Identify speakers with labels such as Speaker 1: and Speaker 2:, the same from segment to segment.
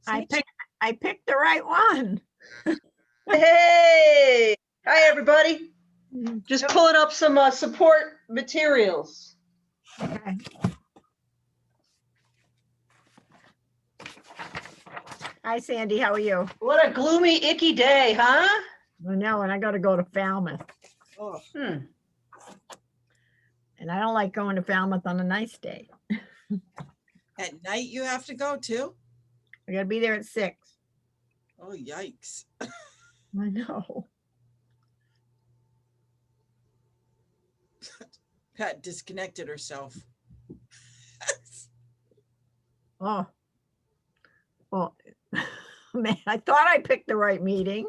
Speaker 1: I picked the right one.
Speaker 2: Hey, hi everybody. Just pulling up some support materials.
Speaker 1: Okay. Hi, Sandy. How are you?
Speaker 2: What a gloomy, icky day, huh?
Speaker 1: I know, and I got to go to Falmouth,
Speaker 2: Oh,
Speaker 1: and I don't like going to Falmouth on a nice day.
Speaker 3: At night you have to go too?
Speaker 1: I got to be there at 6.
Speaker 3: Oh, yikes.
Speaker 1: I know.
Speaker 3: Pat disconnected herself.
Speaker 1: Oh, well, man, I thought I picked the right meeting.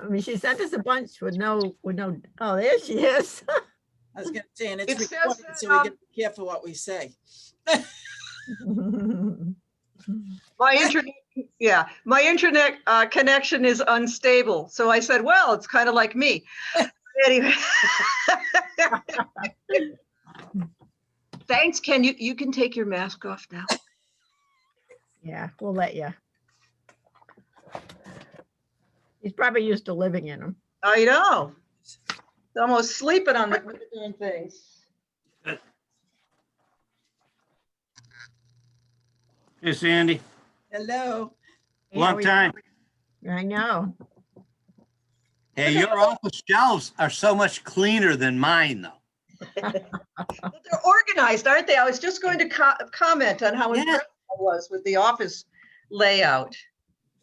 Speaker 1: I mean, she sent us a bunch with no, oh, there she is.
Speaker 3: I was gonna say, and it's
Speaker 2: It says
Speaker 3: recorded,
Speaker 2: that,
Speaker 3: so we gotta be careful what we say.
Speaker 2: my internet connection is unstable. So I said, well, it's kind of like me. Anyway. Thanks, Ken. You can take your mask off now.
Speaker 1: Yeah, we'll let you. He's probably used to living in them.
Speaker 2: I know. It's almost sleeping on the damn things.
Speaker 4: Hey, Sandy.
Speaker 3: Hello.
Speaker 1: Hey, how
Speaker 4: Long
Speaker 1: are you?
Speaker 4: time.
Speaker 1: I know.
Speaker 4: Hey, your office shelves are so much cleaner than mine, though.
Speaker 2: Well, they're organized, aren't they? I was just going to comment on how
Speaker 4: Yeah.
Speaker 2: impressed I was with the office layout.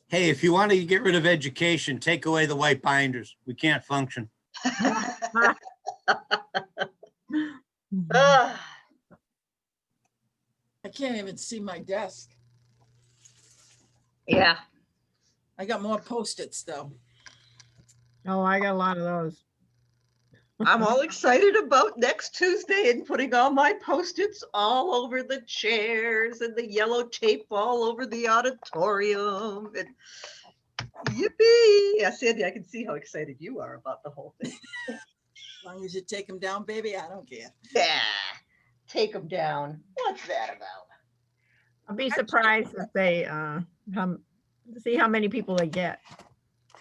Speaker 4: Hey, if you want to get rid of education, take away the white binders. We can't function.
Speaker 2: Ah,
Speaker 3: I can't even see my desk.
Speaker 2: yeah.
Speaker 3: I got more Post-its though.
Speaker 1: Oh, I got a lot of those.
Speaker 2: I'm all excited about next Tuesday and putting all my Post-its all over the chairs and the yellow tape all over the auditorium. And yippee! Yeah, Sandy, I can see how excited you are about the whole thing.
Speaker 3: As long as you take them down, baby, I don't care.
Speaker 2: Yeah, take them down. What's that about?
Speaker 1: I'll be surprised if they see how many people they get.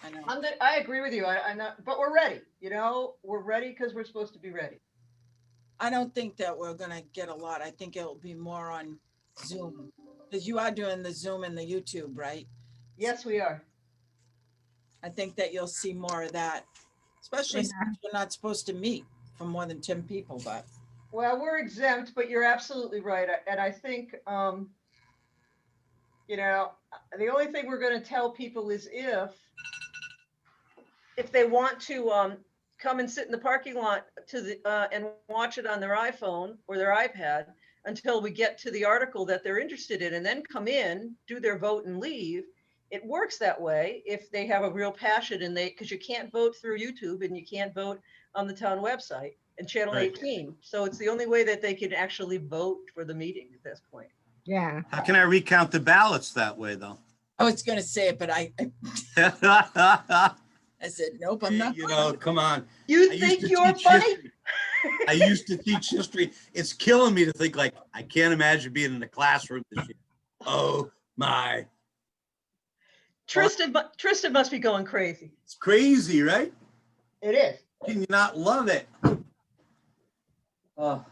Speaker 3: I know.
Speaker 2: I agree with you. I'm not, but we're ready. You know, we're ready because we're supposed to be ready.
Speaker 3: I don't think that we're gonna get a lot. I think it'll be more on Zoom. Because you are doing the Zoom and the YouTube, right?
Speaker 2: Yes, we are.
Speaker 3: I think that you'll see more of that, especially since we're not supposed to meet for more than 10 people, but.
Speaker 2: Well, we're exempt, but you're absolutely right. And I think, you know, the only thing we're going to tell people is if they want to come and sit in the parking lot and watch it on their iPhone or their iPad until we get to the article that they're interested in, and then come in, do their vote and leave. It works that way if they have a real passion and because you can't vote through YouTube and you can't vote on the town website and channel
Speaker 4: Right.
Speaker 2: 18. So it's the only way that they can actually vote for the meeting at this point.
Speaker 1: Yeah.
Speaker 4: How can I recount the ballots that way, though?
Speaker 3: I was gonna say it, but I said, nope, I'm not.
Speaker 4: You know, come on.
Speaker 2: You
Speaker 4: I used
Speaker 2: think
Speaker 4: to
Speaker 2: you're
Speaker 4: teach
Speaker 2: funny?
Speaker 4: history. I used to teach history. It's killing me to think, like, I can't imagine being in a classroom this year. Oh my.
Speaker 2: Tristan must be going crazy.
Speaker 4: It's crazy, right?
Speaker 2: It is.
Speaker 4: Can you not love it? Oh.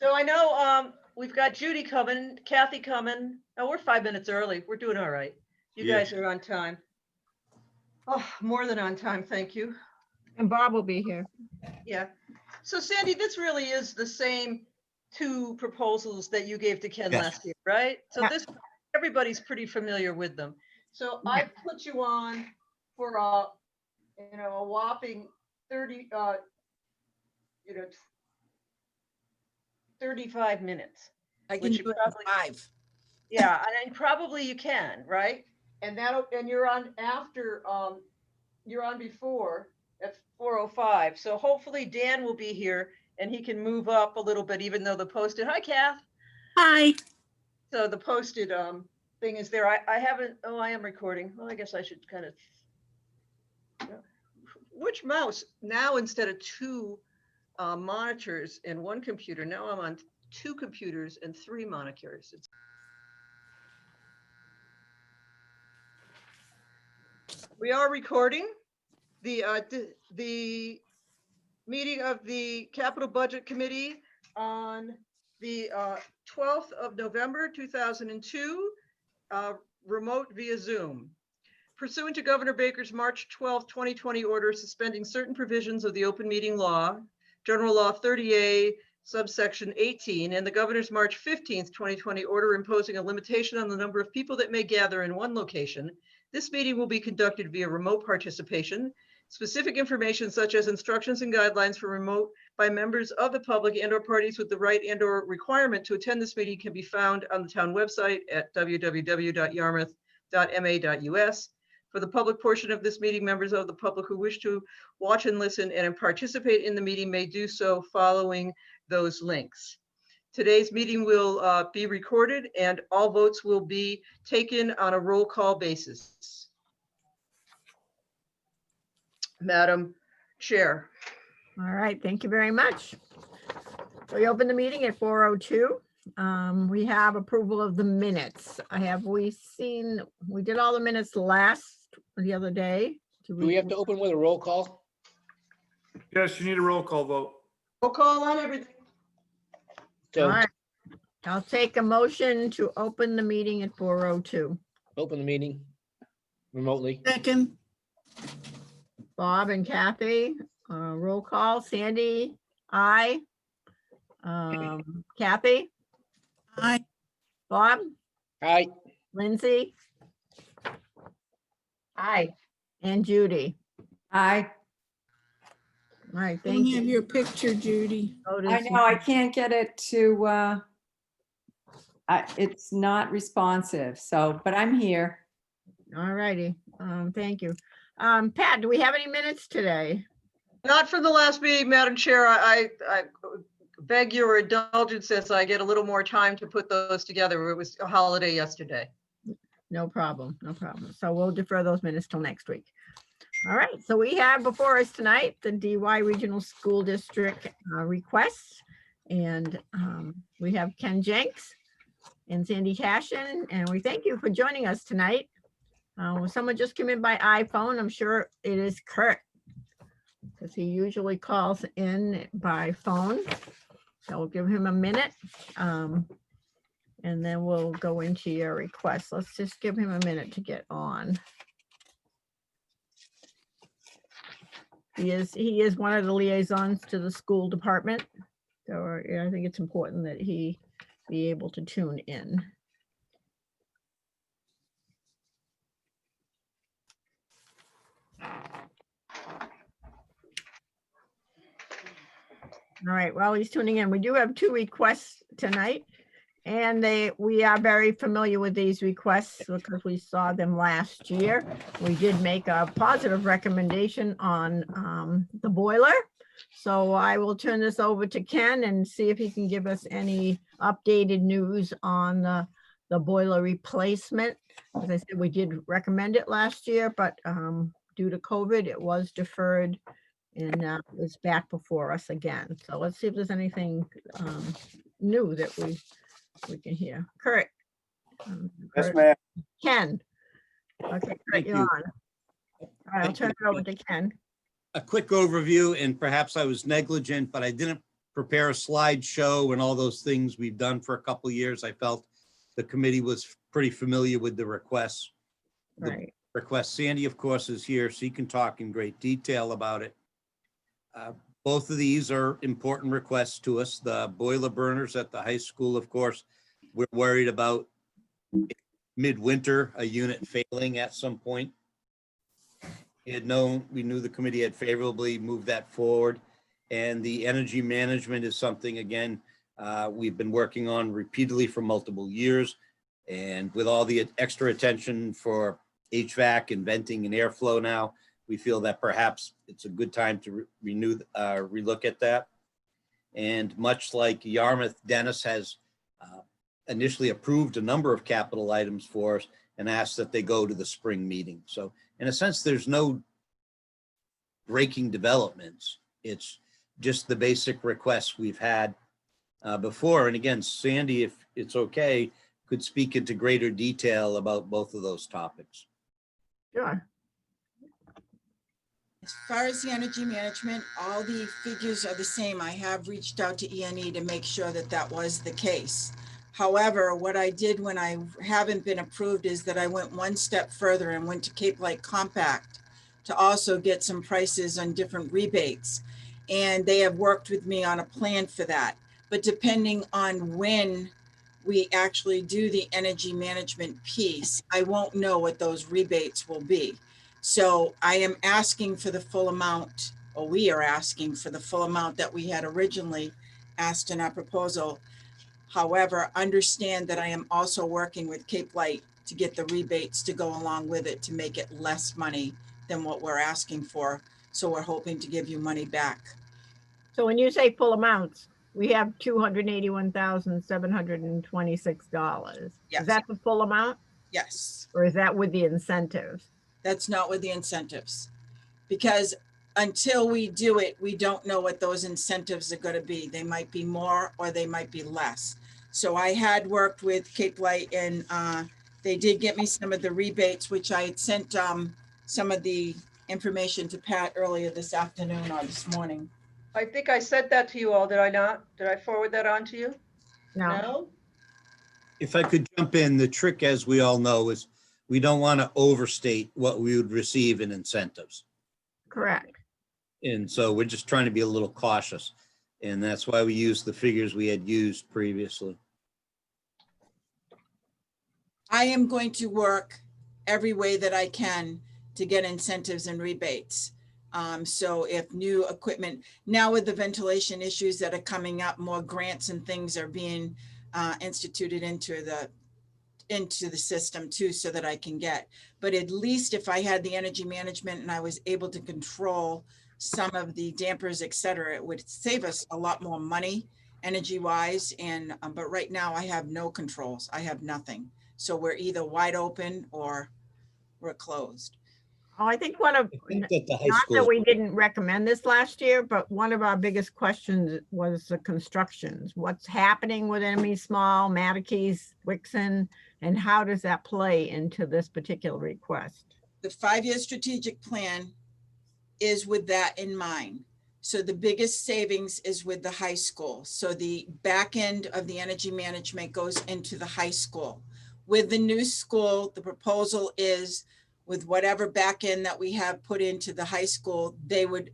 Speaker 2: So I know we've got Judy coming, Kathy coming. Oh, we're 5 minutes early. We're doing all right. You
Speaker 4: Yeah.
Speaker 2: guys are on time. Oh, more than on time. Thank you.
Speaker 1: And Bob will be here.
Speaker 2: Yeah. So Sandy, this really is the same 2 proposals that you gave to Ken
Speaker 4: Yes.
Speaker 2: last year, right? So
Speaker 1: Yeah.
Speaker 2: this, everybody's pretty familiar with them. So
Speaker 1: Yeah.
Speaker 2: I put you on for a whopping 30, 35 minutes.
Speaker 3: I can
Speaker 2: Which
Speaker 3: do
Speaker 2: you
Speaker 3: it
Speaker 2: probably-
Speaker 3: in 5.
Speaker 2: Yeah, and probably you can, right? And you're on after, you're on before at 4:05. So hopefully Dan will be here and he can move up a little bit, even though the posted, hi Kath.
Speaker 1: Hi.
Speaker 2: So the posted thing is there. I haven't, I am recording. Well, I guess I should kind of, which mouse? Now instead of 2 monitors and 1 computer, now I'm on 2 computers and 3 monitors. We are recording the meeting of the Capital Budget Committee on the 12th of November, 2002, remote via Zoom. Pursuant to Governor Baker's March 12, 2020 order suspending certain provisions of the open meeting law, General Law 30A, subsection 18, and the Governor's March 15th, 2020 order imposing a limitation on the number of people that may gather in one location, this meeting will be conducted via remote participation. Specific information such as instructions and guidelines for remote by members of the public and or parties with the right and or requirement to attend this meeting can be found on the town website at www.yarmouth.ma.us. For the public portion of this meeting, members of the public who wish to watch and listen and participate in the meeting may do so following those links. Today's meeting will be recorded and all votes will be taken on a roll call basis. Madam Chair.
Speaker 1: All right, thank you very much. So we open the meeting at 4:02. We have approval of the minutes. We did all the minutes the other day.
Speaker 5: Do we have to open with a roll call?
Speaker 6: Yes, you need a roll call vote.
Speaker 2: Roll call on everything.
Speaker 1: All
Speaker 5: So
Speaker 1: right, I'll take a motion to open the meeting at 4:02.
Speaker 5: open the meeting remotely.
Speaker 3: Second,
Speaker 1: Bob and Kathy, roll call. Sandy, aye. Kathy,
Speaker 3: aye.
Speaker 1: Bob,
Speaker 5: Aye.
Speaker 1: Lindsay,
Speaker 7: Aye.
Speaker 1: and Judy.
Speaker 7: Aye.
Speaker 1: All right,
Speaker 3: Don't
Speaker 1: thank
Speaker 3: have
Speaker 1: you.
Speaker 3: your picture, Judy.
Speaker 7: I know, I can't get it to, it's not responsive, so, but I'm here.
Speaker 1: All righty, thank you. Pat, do we have any minutes today?
Speaker 2: Not for the last meeting, Madam Chair. I beg your indulgence as I get a little more time to put those together. It was a holiday yesterday.
Speaker 1: No problem, no problem. So we'll defer those minutes till next week. All right, so we have before us tonight the DY Regional School District requests. And we have Ken Jenks and Sandy Cashin, and we thank you for joining us tonight. Someone just came in by iPhone. I'm sure it is Kurt, because he usually calls in by phone. So we'll give him a minute. And then we'll go into your request. Let's just give him a minute to get on. He is one of the liaisons to the school department. So yeah, I think it's important that he be able to tune in. All right, while he's tuning in, we do have two requests tonight. And we are very familiar with these requests because we saw them last year. We did make a positive recommendation on the boiler. So I will turn this over to Ken and see if he can give us any updated news on the boiler replacement. As I said, we did recommend it last year, but due to COVID, it was deferred and it's back before us again. So let's see if there's anything new that we can hear. Kurt.
Speaker 6: Yes,
Speaker 1: Kurt.
Speaker 6: ma'am.
Speaker 1: Ken. Okay, Kurt,
Speaker 4: Thank
Speaker 1: you're
Speaker 4: you.
Speaker 1: on. All right, I'll turn it over to Ken.
Speaker 4: A quick overview, and perhaps I was negligent, but I didn't prepare a slideshow and all those things we've done for a couple of years. I felt the committee was pretty familiar with the requests. The
Speaker 1: Right.
Speaker 4: request. Sandy, of course, is here, so you can talk in great detail about it. Both of these are important requests to us. The boiler burners at the high school, of course, we're worried about midwinter, a unit failing at some point. We knew the committee had favorably moved that forward. And the energy management is something, again, we've been working on repeatedly for multiple years. And with all the extra attention for HVAC and venting and airflow now, we feel that perhaps it's a good time to relook at that. And much like Yarmouth, Dennis has initially approved a number of capital items for us and asked that they go to the spring meeting. So in a sense, there's no breaking developments. It's just the basic requests we've had before. And again, Sandy, if it's okay, could speak into greater detail about both of those topics.
Speaker 1: Sure.
Speaker 3: As far as the energy management, all the figures are the same. I have reached out to ENE to make sure that that was the case. However, what I did when I haven't been approved is that I went one step further and went to Cape Light Compact to also get some prices on different rebates. And they have worked with me on a plan for that. But depending on when we actually do the energy management piece, I won't know what those rebates will be. So I am asking for the full amount, or we are asking for the full amount that we had originally asked in our proposal. However, understand that I am also working with Cape Light to get the rebates to go along with it to make it less money than what we're asking for. So we're hoping to give you money back.
Speaker 1: So when you say full amounts, we have $281,726.
Speaker 3: Yes.
Speaker 1: Is that the full amount
Speaker 3: Yes,
Speaker 1: or is that with the incentives?
Speaker 3: that's not with the incentives. Because until we do it, we don't know what those incentives are going to be. They might be more or they might be less. So I had worked with Cape Light and they did get me some of the rebates, which I had sent some of the information to Pat earlier this afternoon or this morning.
Speaker 2: I think I sent that to you all, did I not? Did I forward that on to you?
Speaker 1: No,
Speaker 2: No?
Speaker 4: If I could jump in, the trick, as we all know, is we don't want to overstate what we would receive in incentives.
Speaker 1: correct.
Speaker 4: And so we're just trying to be a little cautious. And that's why we use the figures we had used previously.
Speaker 3: I am going to work every way that I can to get incentives and rebates. So if new equipment, now with the ventilation issues that are coming up, more grants and things are being instituted into the system too, so that I can get. But at least if I had the energy management and I was able to control some of the dampers, et cetera, it would save us a lot more money energy wise. And but right now I have no controls. I have nothing. So we're either wide open or we're closed.
Speaker 1: Oh, I think one of,
Speaker 4: I think that the high
Speaker 1: not that
Speaker 4: school,
Speaker 1: we didn't recommend this last year, but one of our biggest questions was the constructions. What's happening with Enemy Small, Matakes, Wixon, and how does that play into this particular request?
Speaker 3: The 5-year strategic plan is with that in mind. So the biggest savings is with the high school. So the back end of the energy management goes into the high school. With the new school, the proposal is with whatever back end that we have put into the high school, they would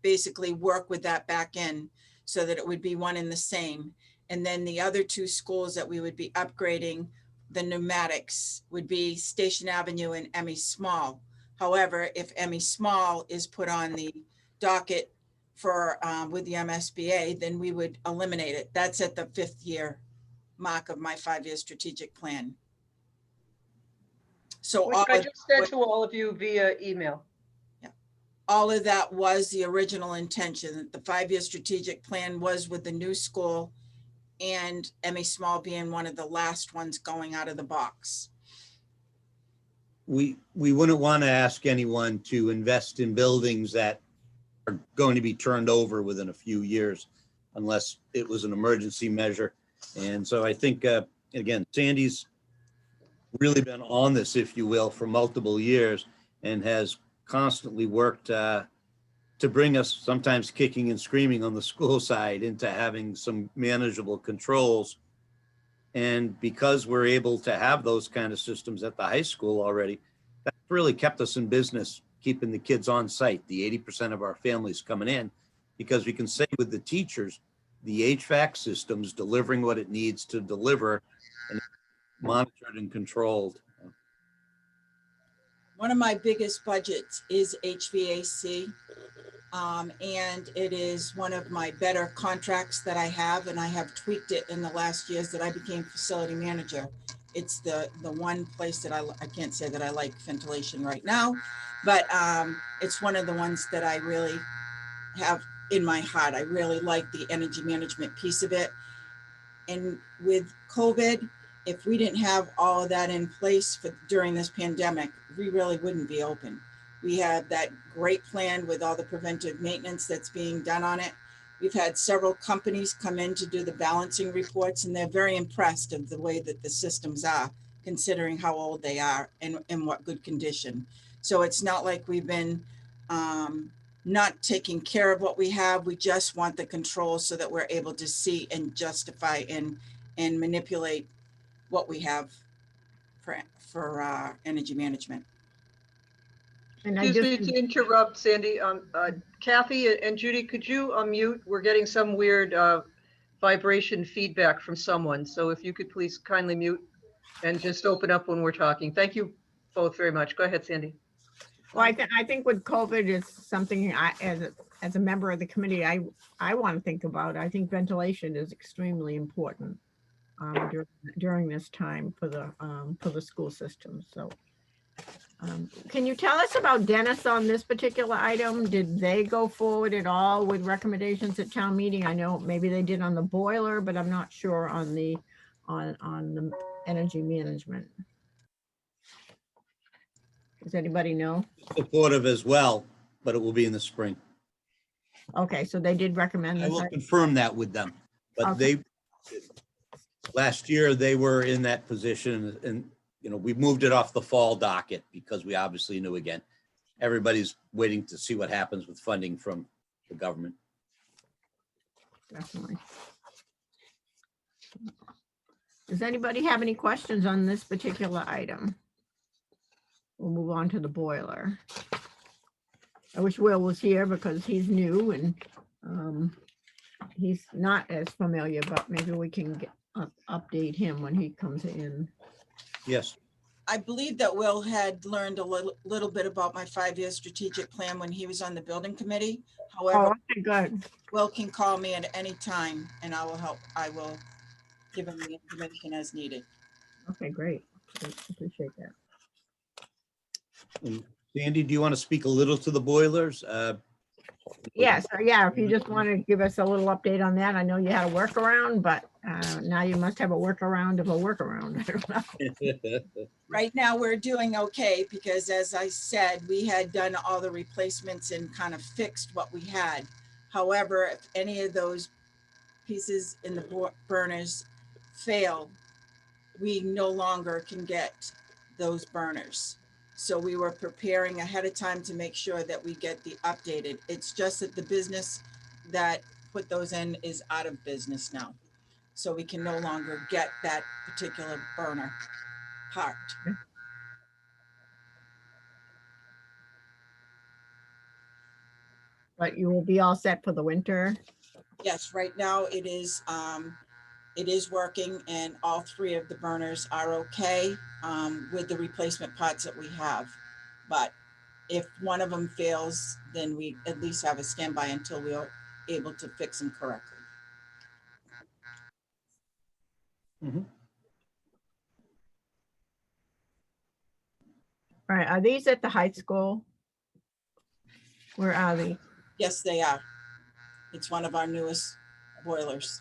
Speaker 3: basically work with that back end so that it would be one and the same. And then the other two schools that we would be upgrading the pneumatics would be Station Avenue and Emmy Small. However, if Emmy Small is put on the docket for with the MSBA, then we would eliminate it. That's at the 5th year mark of my 5-year strategic plan. So
Speaker 2: Which I just sent to all of you via email.
Speaker 3: all of that was the original intention. The 5-year strategic plan was with the new school and Emmy Small being one of the last ones going out of the box.
Speaker 4: we wouldn't want to ask anyone to invest in buildings that are going to be turned over within a few years unless it was an emergency measure. And so I think, again, Sandy's really been on this, if you will, for multiple years and has constantly worked to bring us, sometimes kicking and screaming on the school side, into having some manageable controls. And because we're able to have those kind of systems at the high school already, that's really kept us in business, keeping the kids on site, the 80% of our families coming in, because we can say with the teachers, the HVAC system's delivering what it needs to deliver and monitored and controlled.
Speaker 3: One of my biggest budgets is HVAC. And it is one of my better contracts that I have, and I have tweaked it in the last years that I became facility manager. It's the one place that I can't say that I like ventilation right now, but it's one of the ones that I really have in my heart. I really like the energy management piece of it. And with COVID, if we didn't have all of that in place during this pandemic, we really wouldn't be open. We have that great plan with all the preventive maintenance that's being done on it. We've had several companies come in to do the balancing reports, and they're very impressed of the way that the systems are, considering how old they are and in what good condition. So it's not like we've been not taking care of what we have. We just want the control so that we're able to see and justify and manipulate what we have for energy management.
Speaker 1: And I
Speaker 2: Excuse
Speaker 1: just,
Speaker 2: me to interrupt, Sandy. Kathy and Judy, could you unmute? We're getting some weird vibration feedback from someone. So if you could please kindly mute and just open up when we're talking. Thank you both very much. Go ahead, Sandy.
Speaker 1: well, I think with COVID is something as a member of the committee, I want to think about. I think ventilation is extremely important during this time for the school system. So can you tell us about Dennis on this particular item? Did they go forward at all with recommendations at town meeting? I know maybe they did on the boiler, but I'm not sure on the energy management. Does anybody know?
Speaker 4: Supportive as well, but it will be in the spring.
Speaker 1: Okay, so they did recommend
Speaker 4: I
Speaker 1: this.
Speaker 4: will confirm that with them, but
Speaker 1: Okay.
Speaker 4: last year they were in that position and, you know, we moved it off the fall docket because we obviously knew again, everybody's waiting to see what happens with funding from the government.
Speaker 1: Definitely. Does anybody have any questions on this particular item? We'll move on to the boiler. I wish Will was here because he's new and he's not as familiar, but maybe we can update him when he comes in.
Speaker 4: Yes,
Speaker 3: I believe that Will had learned a little bit about my 5-year strategic plan when he was on the building committee.
Speaker 1: Oh,
Speaker 3: However,
Speaker 1: okay, good.
Speaker 3: Will can call me at any time and I will give him the information as needed.
Speaker 1: Okay, great. Appreciate that.
Speaker 4: and Sandy, do you want to speak a little to the boilers?
Speaker 1: Yes, yeah, if you just want to give us a little update on that. I know you had a workaround, but now you must have a workaround of a workaround. I don't know.
Speaker 3: Right now, we're doing okay because as I said, we had done all the replacements and kind of fixed what we had. However, if any of those pieces in the burners fail, we no longer can get those burners. So we were preparing ahead of time to make sure that we get the updated. It's just that the business that put those in is out of business now. So we can no longer get that particular burner part.
Speaker 1: But you will be all set for the winter.
Speaker 3: Yes, right now it is working and all 3 of the burners are okay with the replacement parts that we have. But if one of them fails, then we at least have a standby until we are able to fix them correctly.
Speaker 4: Mhm.
Speaker 1: All right, are these at the high school? Where are they?
Speaker 3: Yes, they are. It's one of our newest boilers.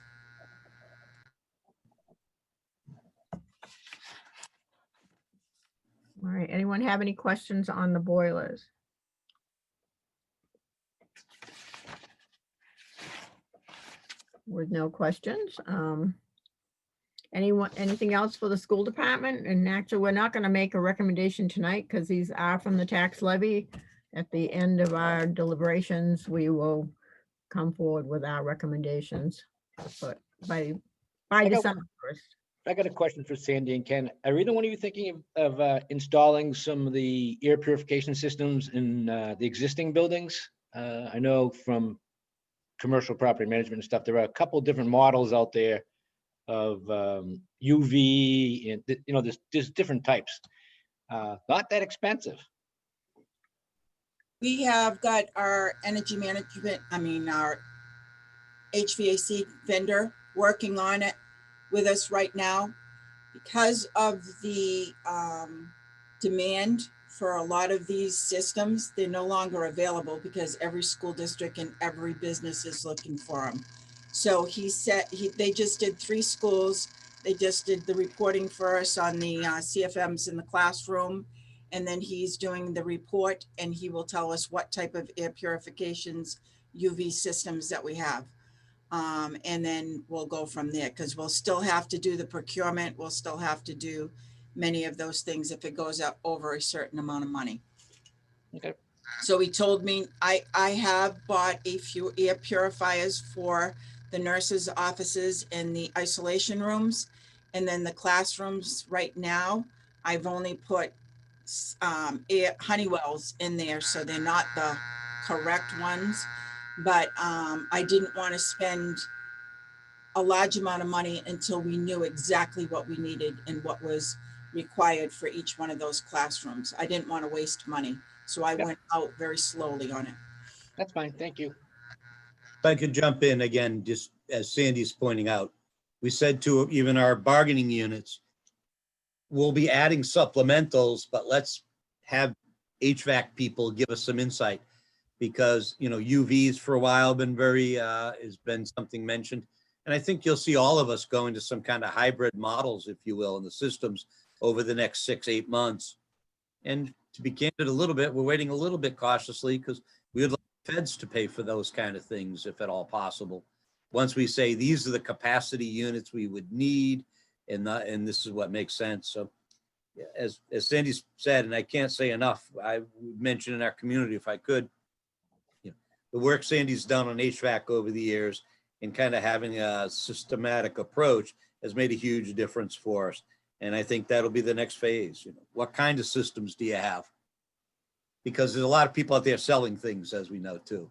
Speaker 1: All right, anyone have any questions on the boilers? With no questions, anything else for the school department? And actually, we're not going to make a recommendation tonight because these are from the tax levy. At the end of our deliberations, we will come forward with our recommendations, but by December 1st.
Speaker 5: I got a question for Sandy and Ken. Are either one of you thinking of installing some of the air purification systems in the existing buildings? I know from commercial property management and stuff, there are a couple different models out there of UV and, you know, there's different types. Not that expensive.
Speaker 3: We have got our energy management, our HVAC vendor working on it with us right now. Because of the demand for a lot of these systems, they're no longer available because every school district and every business is looking for them. So he said they just did 3 schools. They just did the reporting for us on the CFMs in the classroom. And then he's doing the report and he will tell us what type of air purifications, UV systems that we have. And then we'll go from there because we'll still have to do the procurement. We'll still have to do many of those things if it goes up over a certain amount of money.
Speaker 5: Okay.
Speaker 3: So he told me, I have bought a few air purifiers for the nurses' offices and the isolation rooms. And then the classrooms right now, I've only put air Honeywells in there, so they're not the correct ones. But I didn't want to spend a large amount of money until we knew exactly what we needed and what was required for each one of those classrooms. I didn't want to waste money, so I
Speaker 5: Yep.
Speaker 3: went out very slowly on it.
Speaker 5: That's fine. Thank you.
Speaker 4: If I could jump in again, just as Sandy's pointing out, we said to even our bargaining units, we'll be adding supplementals, but let's have HVAC people give us some insight. Because, you know, UVs for a while been very, has been something mentioned. And I think you'll see all of us go into some kind of hybrid models, if you will, in the systems over the next 6-8 months. And to be candid a little bit, we're waiting a little bit cautiously because we would like feds to pay for those kind of things, if at all possible. Once we say these are the capacity units we would need, and this is what makes sense. So yeah, as Sandy said, and I can't say enough, I would mention in our community, if I could, the work Sandy's done on HVAC over the years and kind of having a systematic approach has made a huge difference for us. And I think that'll be the next phase. You know, what kind of systems do you have? Because there's a lot of people out there selling things, as we know, too.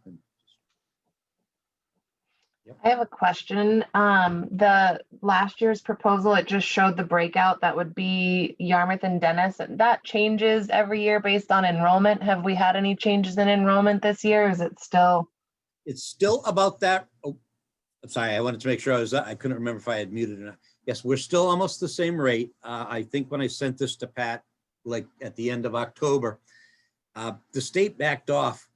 Speaker 8: I have a question. The last year's proposal, it just showed the breakout that would be Yarmouth and Dennis. That changes every year based on enrollment. Have we had any changes in enrollment this year? Is it still?
Speaker 4: It's still about that. Oh, I'm sorry. I wanted to make sure I couldn't remember if I had muted or not. Yes, we're still almost the same rate. I think when I sent this to Pat, like at the end of October, the state backed off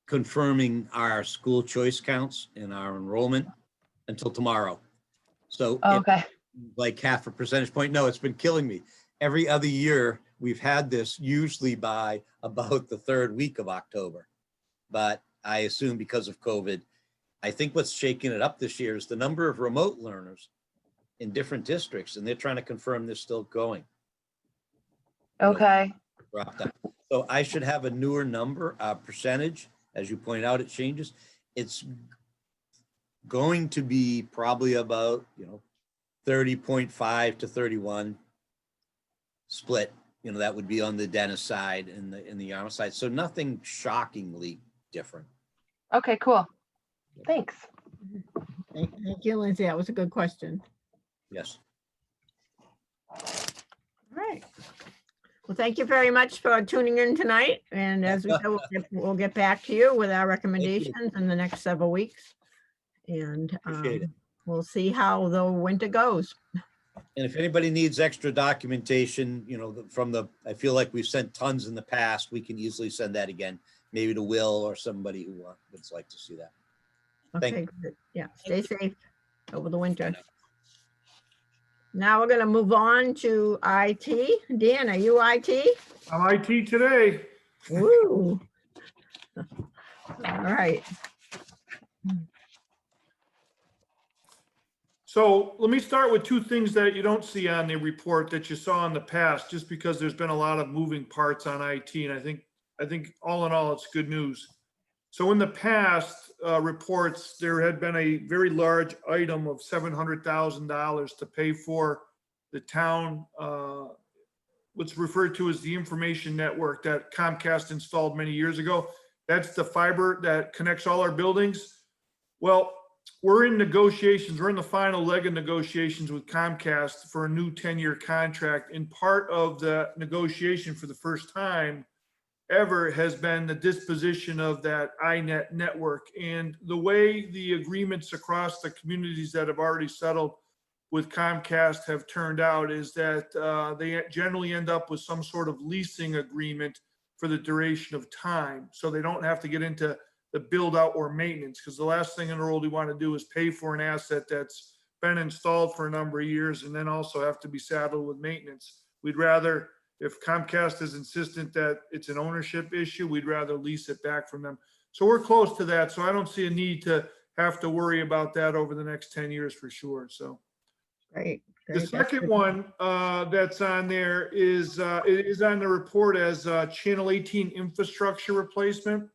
Speaker 4: confirming our school choice counts and our enrollment until tomorrow. So
Speaker 8: Okay.
Speaker 4: like half a percentage point. No, it's been killing me. Every other year we've had this usually by about the 3rd week of October. But I assume because of COVID, I think what's shaking it up this year is the number of remote learners in different districts, and they're trying to confirm they're still going.
Speaker 8: Okay.
Speaker 4: Dropped out. So I should have a newer number, percentage. As you point out, it changes. It's going to be probably about, 30.5 to 31 split. That would be on the Dennis side and the Yarmouth side. So nothing shockingly different.
Speaker 8: Okay, cool. Thanks.
Speaker 1: Thank you, Lindsay. That was a good question.
Speaker 4: Yes.
Speaker 1: All right. Well, thank you very much for tuning in tonight. And as we said, we'll get back to you with our recommendations in the next several weeks. And
Speaker 4: Appreciate it.
Speaker 1: we'll see how the winter goes.
Speaker 4: And if anybody needs extra documentation, I feel like we've sent tons in the past, we can easily send that again, maybe to Will or somebody who would like to see that. Thank
Speaker 1: Okay, good. Yeah, stay safe over the winter. Now we're going to move on to IT. Dan, are you IT?
Speaker 6: I'm IT today.
Speaker 1: Woo. All right.
Speaker 6: So let me start with 2 things that you don't see on the report that you saw in the past, just because there's been a lot of moving parts on IT. And I think all in all, it's good news. So in the past reports, there had been a very large item of $700,000 to pay for the town, what's referred to as the information network that Comcast installed many years ago. That's the fiber that connects all our buildings. Well, we're in negotiations. We're in the final leg of negotiations with Comcast for a new 10-year contract. And part of the negotiation for the first time ever has been the disposition of that iNet network. And the way the agreements across the communities that have already settled with Comcast have turned out is that they generally end up with some sort of leasing agreement for the duration of time. So they don't have to get into the build out or maintenance, because the last thing in the world we want to do is pay for an asset that's been installed for a number of years and then also have to be saddled with maintenance. We'd rather, if Comcast is insistent that it's an ownership issue, we'd rather lease it back from them. So we're close to that. So I don't see a need to have to worry about that over the next 10 years for sure. So.
Speaker 1: Great.
Speaker 6: The
Speaker 1: Great, that's
Speaker 6: second
Speaker 1: good.
Speaker 6: one that's on there is, it is on the report as Channel 18 infrastructure replacement.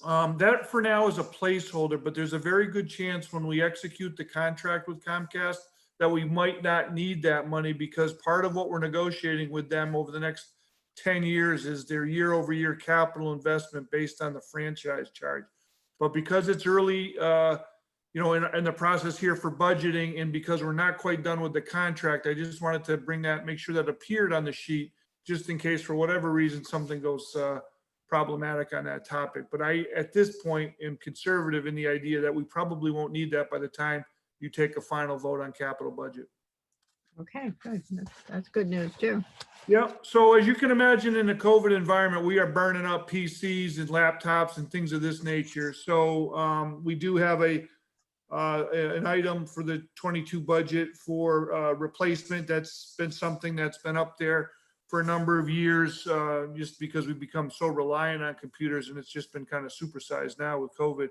Speaker 6: That for now is a placeholder, but there's a very good chance when we execute the contract with Comcast that we might not need that money, because part of what we're negotiating with them over the next 10 years is their year-over-year capital investment based on the franchise charge. But because it's early, in the process here for budgeting, and because we're not quite done with the contract, I just wanted to make sure that appeared on the sheet, just in case for whatever reason something goes problematic on that topic. But I, at this point, am conservative in the idea that we probably won't need that by the time you take a final vote on capital budget.
Speaker 1: Okay, good. That's good news too.
Speaker 6: Yeah, so as you can imagine, in the COVID environment, we are burning up PCs and laptops and things of this nature. So we do have an item for the 22 budget for replacement. That's been something that's been up there for a number of years, just because we've become so reliant on computers, and it's just been kind of supersized now with COVID.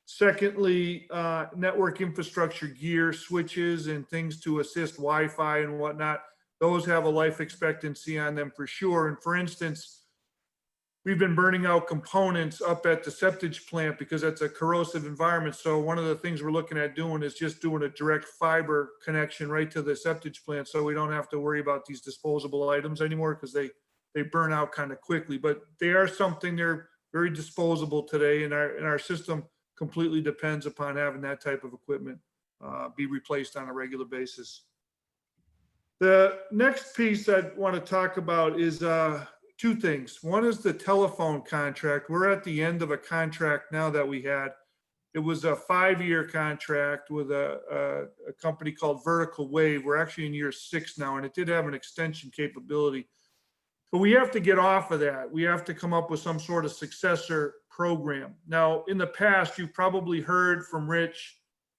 Speaker 6: Secondly, network infrastructure gear, switches, and things to assist Wi-Fi and whatnot. Those have a life expectancy on them for sure. And for instance, we've been burning out components up at the septic plant because that's a corrosive environment. So one of the things we're looking at doing is just doing a direct fiber connection right to the septic plant, so we don't have to worry about these disposable items anymore, because they burn out kind of quickly. But they are something, they're very disposable today, and our system completely depends upon having that type of equipment be replaced on a regular basis. The next piece I'd want to talk about is two things. One is the telephone contract. We're at the end of a contract now that we had. It was a 5-year contract with a company called Vertical Wave. We're actually in year 6 now, and it did have an extension capability. But we have to get off of that. We have to come up with some sort of successor program. Now, in the past, you've probably heard from Rich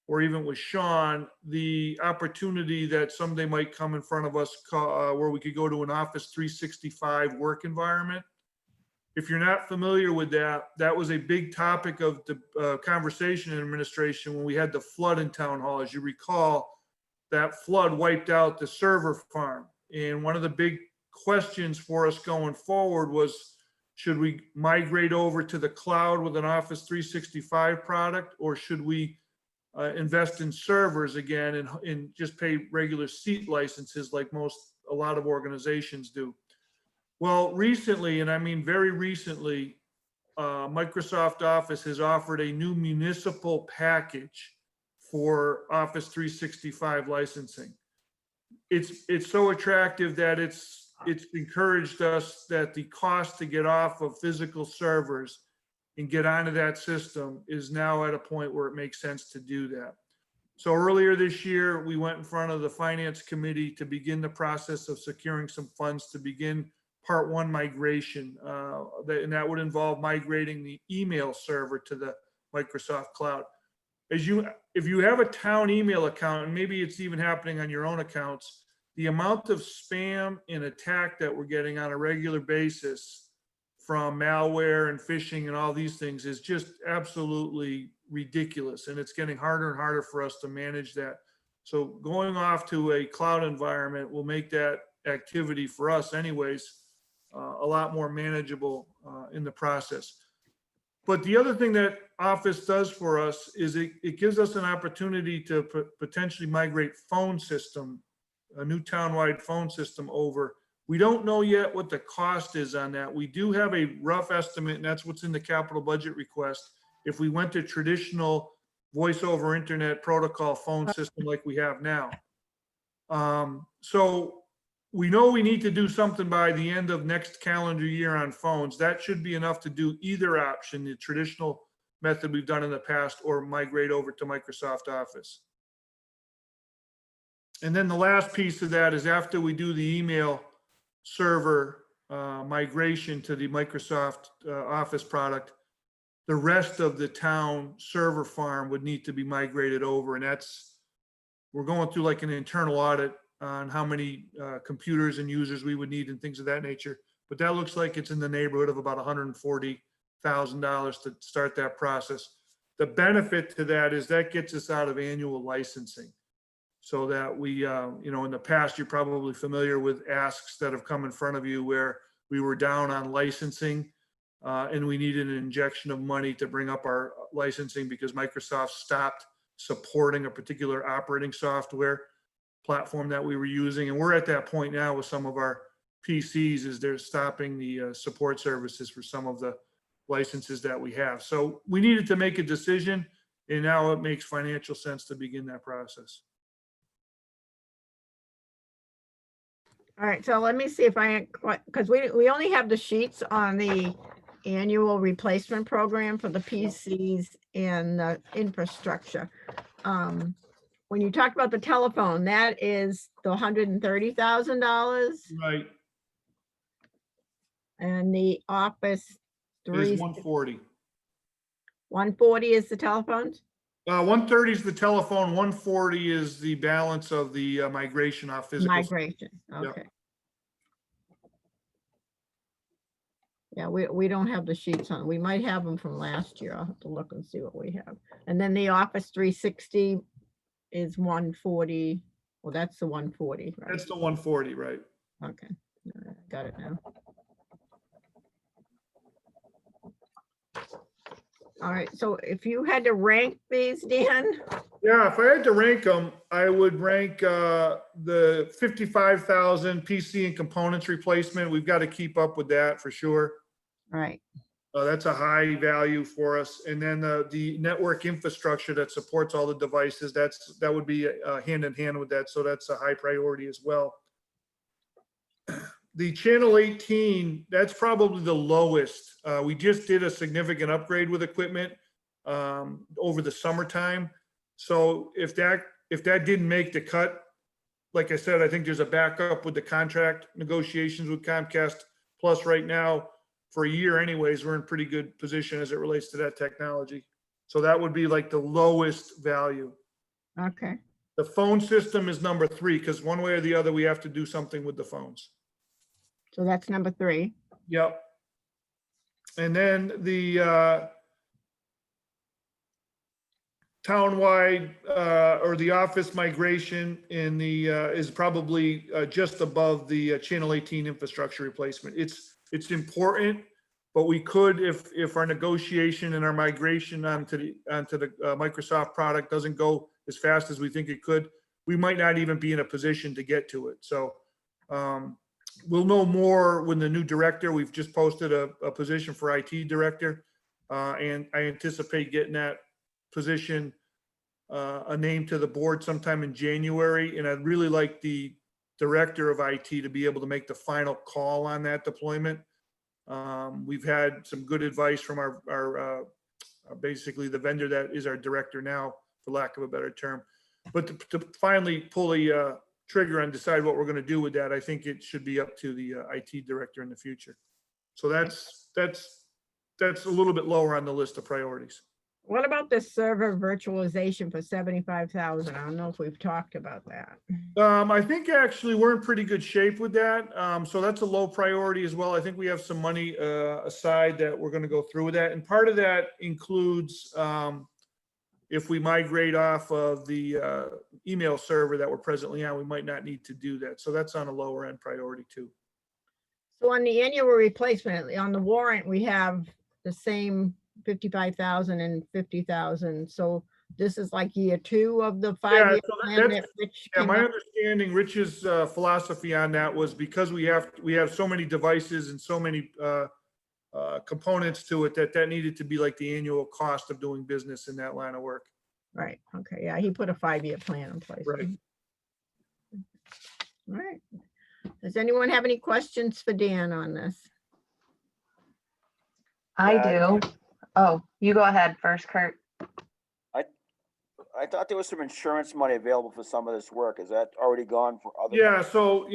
Speaker 6: or even with Sean, the opportunity that someday might come in front of us where we could go to an Office 365 work environment. If you're not familiar with that, that was a big topic of the conversation in administration when we had the flood in Town Hall. As you recall, that flood wiped out the server farm. And one of the big questions for us going forward was, should we migrate over to the cloud with an Office 365 product, or should we invest in servers again and just pay regular seat licenses like a lot of organizations do? Well, recently, and I mean very recently, Microsoft Office has offered a new municipal package for Office 365 licensing. It's so attractive that it's encouraged us that the cost to get off of physical servers and get onto that system is now at a point where it makes sense to do that. So earlier this year, we went in front of the Finance Committee to begin the process of securing some funds to begin Part 1 migration. And that would involve migrating the email server to the Microsoft Cloud. If you have a town email account, and maybe it's even happening on your own accounts, the amount of spam and attack that we're getting on a regular basis from malware and phishing and all these things is just absolutely ridiculous. And it's getting harder and harder for us to manage that. So going off to a cloud environment will make that activity for us anyways a lot more manageable in the process. But the other thing that Office does for us is it gives us an opportunity to potentially migrate phone system, a new townwide phone system over. We don't know yet what the cost is on that. We do have a rough estimate, and that's what's in the capital budget request. If we went to traditional voice over internet protocol phone system like we have now. So we know we need to do something by the end of next calendar year on phones. That should be enough to do either option, the traditional method we've done in the past, or migrate over to Microsoft Office. And then the last piece of that is after we do the email server migration to the Microsoft Office product, the rest of the town server farm would need to be migrated over. And we're going through like an internal audit on how many computers and users we would need and things of that nature. But that looks like it's in the neighborhood of about $140,000 to start that process. The benefit to that is that gets us out of annual licensing. so that we, you know, in the past, you're probably familiar with asks that have come in front of you where we were down on licensing, and we needed an injection of money to bring up our licensing because Microsoft stopped supporting a particular operating software platform that we were using. And we're at that point now with some of our PCs, is they're stopping the support services for some of the licenses that we have. So we needed to make a decision, and now it makes financial sense to begin that process.
Speaker 1: All right, so let me see if I, because we only have the sheets on the annual replacement program for the PCs and the infrastructure. When you talk about the telephone, that is the $130,000,
Speaker 6: Right,
Speaker 1: and the Office
Speaker 6: it is
Speaker 1: 3,
Speaker 6: 140.
Speaker 1: 140 is the telephones?
Speaker 6: 130 is the telephone, 140 is the balance of the migration off physical.
Speaker 1: Migration,
Speaker 6: Yep.
Speaker 1: okay. Yeah, we don't have the sheets on. We might have them from last year. I'll have to look and see what we have. And then the Office 360 is 140. Well, that's the 140, right?
Speaker 6: That's the 140, right?
Speaker 1: Okay, got it now. All right, so if you had to rank these, Dan,
Speaker 6: Yeah, if I had to rank them, I would rank the 55,000 PC and components replacement. We've got to keep up with that for sure.
Speaker 1: right,
Speaker 6: That's a high value for us. And then the network infrastructure that supports all the devices, that would be hand in hand with that. So that's a high priority as well. The channel 18, that's probably the lowest. We just did a significant upgrade with equipment over the summertime. So if that didn't make the cut, like I said, I think there's a backup with the contract negotiations with Comcast. Plus right now, for a year anyways, we're in pretty good position as it relates to that technology. So that would be like the lowest value.
Speaker 1: okay,
Speaker 6: The phone system is number 3, because one way or the other, we have to do something with the phones.
Speaker 1: so that's number 3.
Speaker 6: Yep. And then the townwide or the office migration in the is probably just above the channel 18 infrastructure replacement. It's important, but we could, if our negotiation and our migration onto the Microsoft product doesn't go as fast as we think it could, we might not even be in a position to get to it. So we'll know more when the new director, we've just posted a position for IT director. And I anticipate getting that position, a name to the board sometime in January. And I'd really like the director of IT to be able to make the final call on that deployment. We've had some good advice from our basically the vendor that is our director now, for lack of a better term. But to finally pull the trigger and decide what we're going to do with that, I think it should be up to the IT director in the future. So that's a little bit lower on the list of priorities.
Speaker 1: What about the server virtualization for 75,000? I don't know if we've talked about that.
Speaker 6: I think actually we're in pretty good shape with that. So that's a low priority as well. I think we have some money aside that we're going to go through with that. And part of that includes if we migrate off of the email server that we're presently on, we might not need to do that. So that's on a lower end priority too.
Speaker 1: So on the annual replacement, on the warrant, we have the same 55,000 and 50,000. So this is like year 2 of the 5-year
Speaker 6: so
Speaker 1: plan
Speaker 6: that's-
Speaker 1: that Rich
Speaker 6: Yeah,
Speaker 1: came
Speaker 6: my
Speaker 1: up-
Speaker 6: understanding, Rich's philosophy on that was because we have so many devices and so many components to it that needed to be like the annual cost of doing business in that line of work.
Speaker 1: Right, okay, yeah, he put a 5-year plan in place.
Speaker 6: Right.
Speaker 1: All right. Does anyone have any questions for Dan on this?
Speaker 8: I
Speaker 9: Yeah,
Speaker 8: do. Oh, you go ahead first, Kurt.
Speaker 9: I thought there was some insurance money available for some of this work. Is that already gone for other?
Speaker 6: Yeah, so,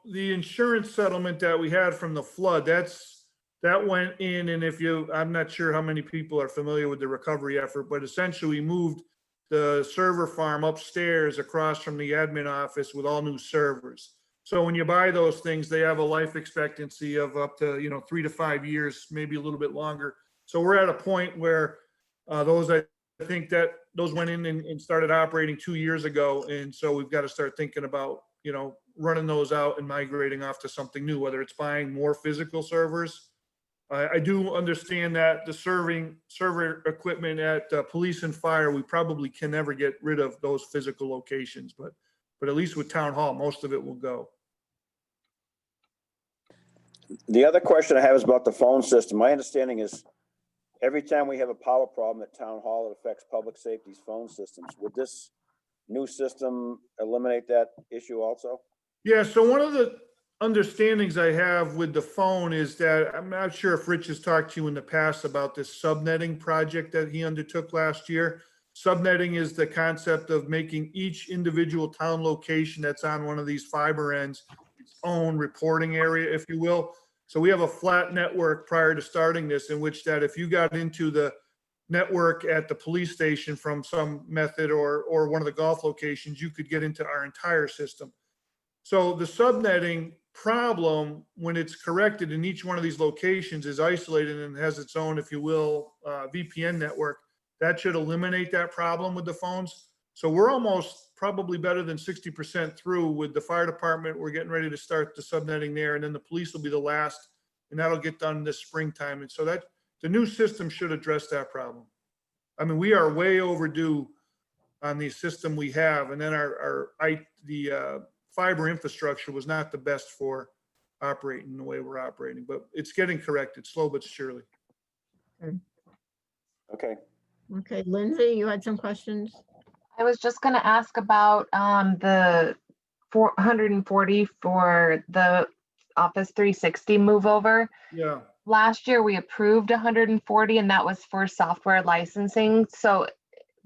Speaker 6: the insurance settlement that we had from the flood, that went in, and I'm not sure how many people are familiar with the recovery effort, but essentially we moved the server farm upstairs across from the admin office with all new servers. So when you buy those things, they have a life expectancy of up to, 3 to 5 years, maybe a little bit longer. So we're at a point where those, I think that those went in and started operating 2 years ago. And so we've got to start thinking about, running those out and migrating off to something new, whether it's buying more physical servers. I do understand that the server equipment at police and fire, we probably can never get rid of those physical locations, but at least with town hall, most of it will go.
Speaker 9: The other question I have is about the phone system. My understanding is every time we have a power problem at town hall, it affects public safety's phone systems. Would this new system eliminate that issue also?
Speaker 6: Yeah, so one of the understandings I have with the phone is that, I'm not sure if Rich has talked to you in the past about this subnetting project that he undertook last year. Subnetting is the concept of making each individual town location that's on one of these fiber ends its own reporting area, if you will. So we have a flat network prior to starting this, in which that if you got into the network at the police station from some method or one of the golf locations, you could get into our entire system. So the subnetting problem, when it's corrected in each one of these locations, is isolated and has its own, if you will, VPN network. That should eliminate that problem with the phones. So we're almost probably better than 60% through with the fire department. We're getting ready to start the subnetting there, and then the police will be the last, and that'll get done this springtime. And so that the new system should address that problem. I mean, we are way overdue on the system we have, and then the fiber infrastructure was not the best for operating the way we're operating, but it's getting corrected, slow but surely.
Speaker 9: Okay.
Speaker 1: Okay, Lindsay, you had some questions?
Speaker 8: I was just gonna ask about the 440 for the Office 360 move over.
Speaker 6: Yeah.
Speaker 8: Last year, we approved 140 and that was for software licensing. So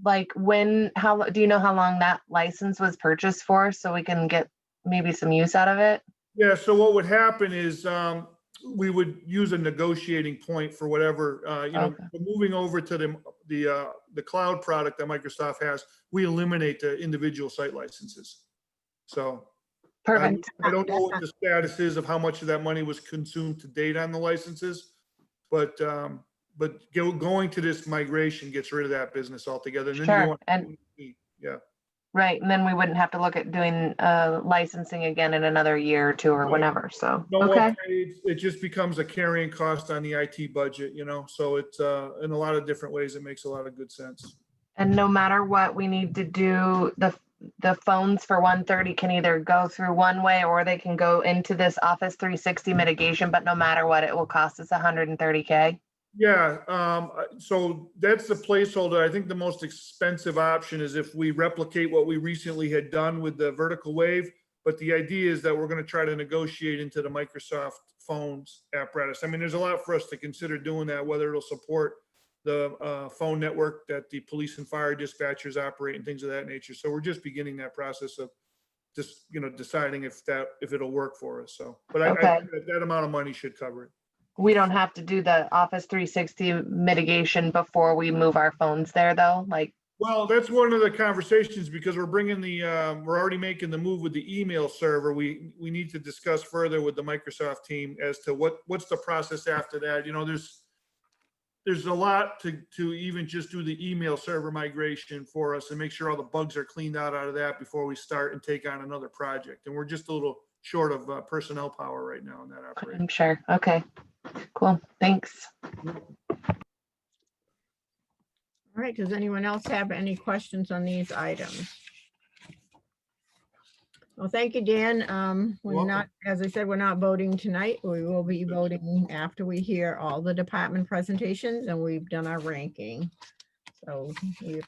Speaker 8: like do you know how long that license was purchased for, so we can get maybe some use out of it?
Speaker 6: Yeah, so what would happen is we would use a negotiating point for whatever,
Speaker 8: Okay.
Speaker 6: moving over to the cloud product that Microsoft has, we eliminate the individual site licenses. So
Speaker 8: Perfect.
Speaker 6: I don't know what the status is of how much of that money was consumed to date on the licenses, but going to this migration gets rid of that business altogether. And then you
Speaker 8: Sure.
Speaker 6: want-
Speaker 8: And
Speaker 6: yeah.
Speaker 8: right, and then we wouldn't have to look at doing licensing again in another year or two or
Speaker 6: Right.
Speaker 8: whenever, so,
Speaker 6: No
Speaker 8: okay.
Speaker 6: upgrades. It just becomes a carrying cost on the IT budget, so it's in a lot of different ways, it makes a lot of good sense.
Speaker 8: And no matter what we need to do, the phones for 130 can either go through one way or they can go into this Office 360 mitigation, but no matter what, it will cost us 130K.
Speaker 6: Yeah, so that's the placeholder. I think the most expensive option is if we replicate what we recently had done with the vertical wave. But the idea is that we're going to try to negotiate into the Microsoft phones apparatus. I mean, there's a lot for us to consider doing that, whether it'll support the phone network that the police and fire dispatchers operate and things of that nature. So we're just beginning that process of just, deciding if it'll work for us. So, but I
Speaker 8: Okay.
Speaker 6: think that amount of money should cover it.
Speaker 8: We don't have to do the Office 360 mitigation before we move our phones there, though, like,
Speaker 6: Well, that's one of the conversations, because we're bringing we're already making the move with the email server. We need to discuss further with the Microsoft team as to what's the process after that. There's a lot to even just do the email server migration for us and make sure all the bugs are cleaned out of that before we start and take on another project. And we're just a little short of personnel power right now in that operation.
Speaker 8: I'm sure. Okay, cool. Thanks.
Speaker 1: All right, does anyone else have any questions on these items? Well, thank you, Dan. We're
Speaker 6: welcome.
Speaker 1: not, as I said, we're not voting tonight. We will be voting after we hear all the department presentations and we've done our ranking. So we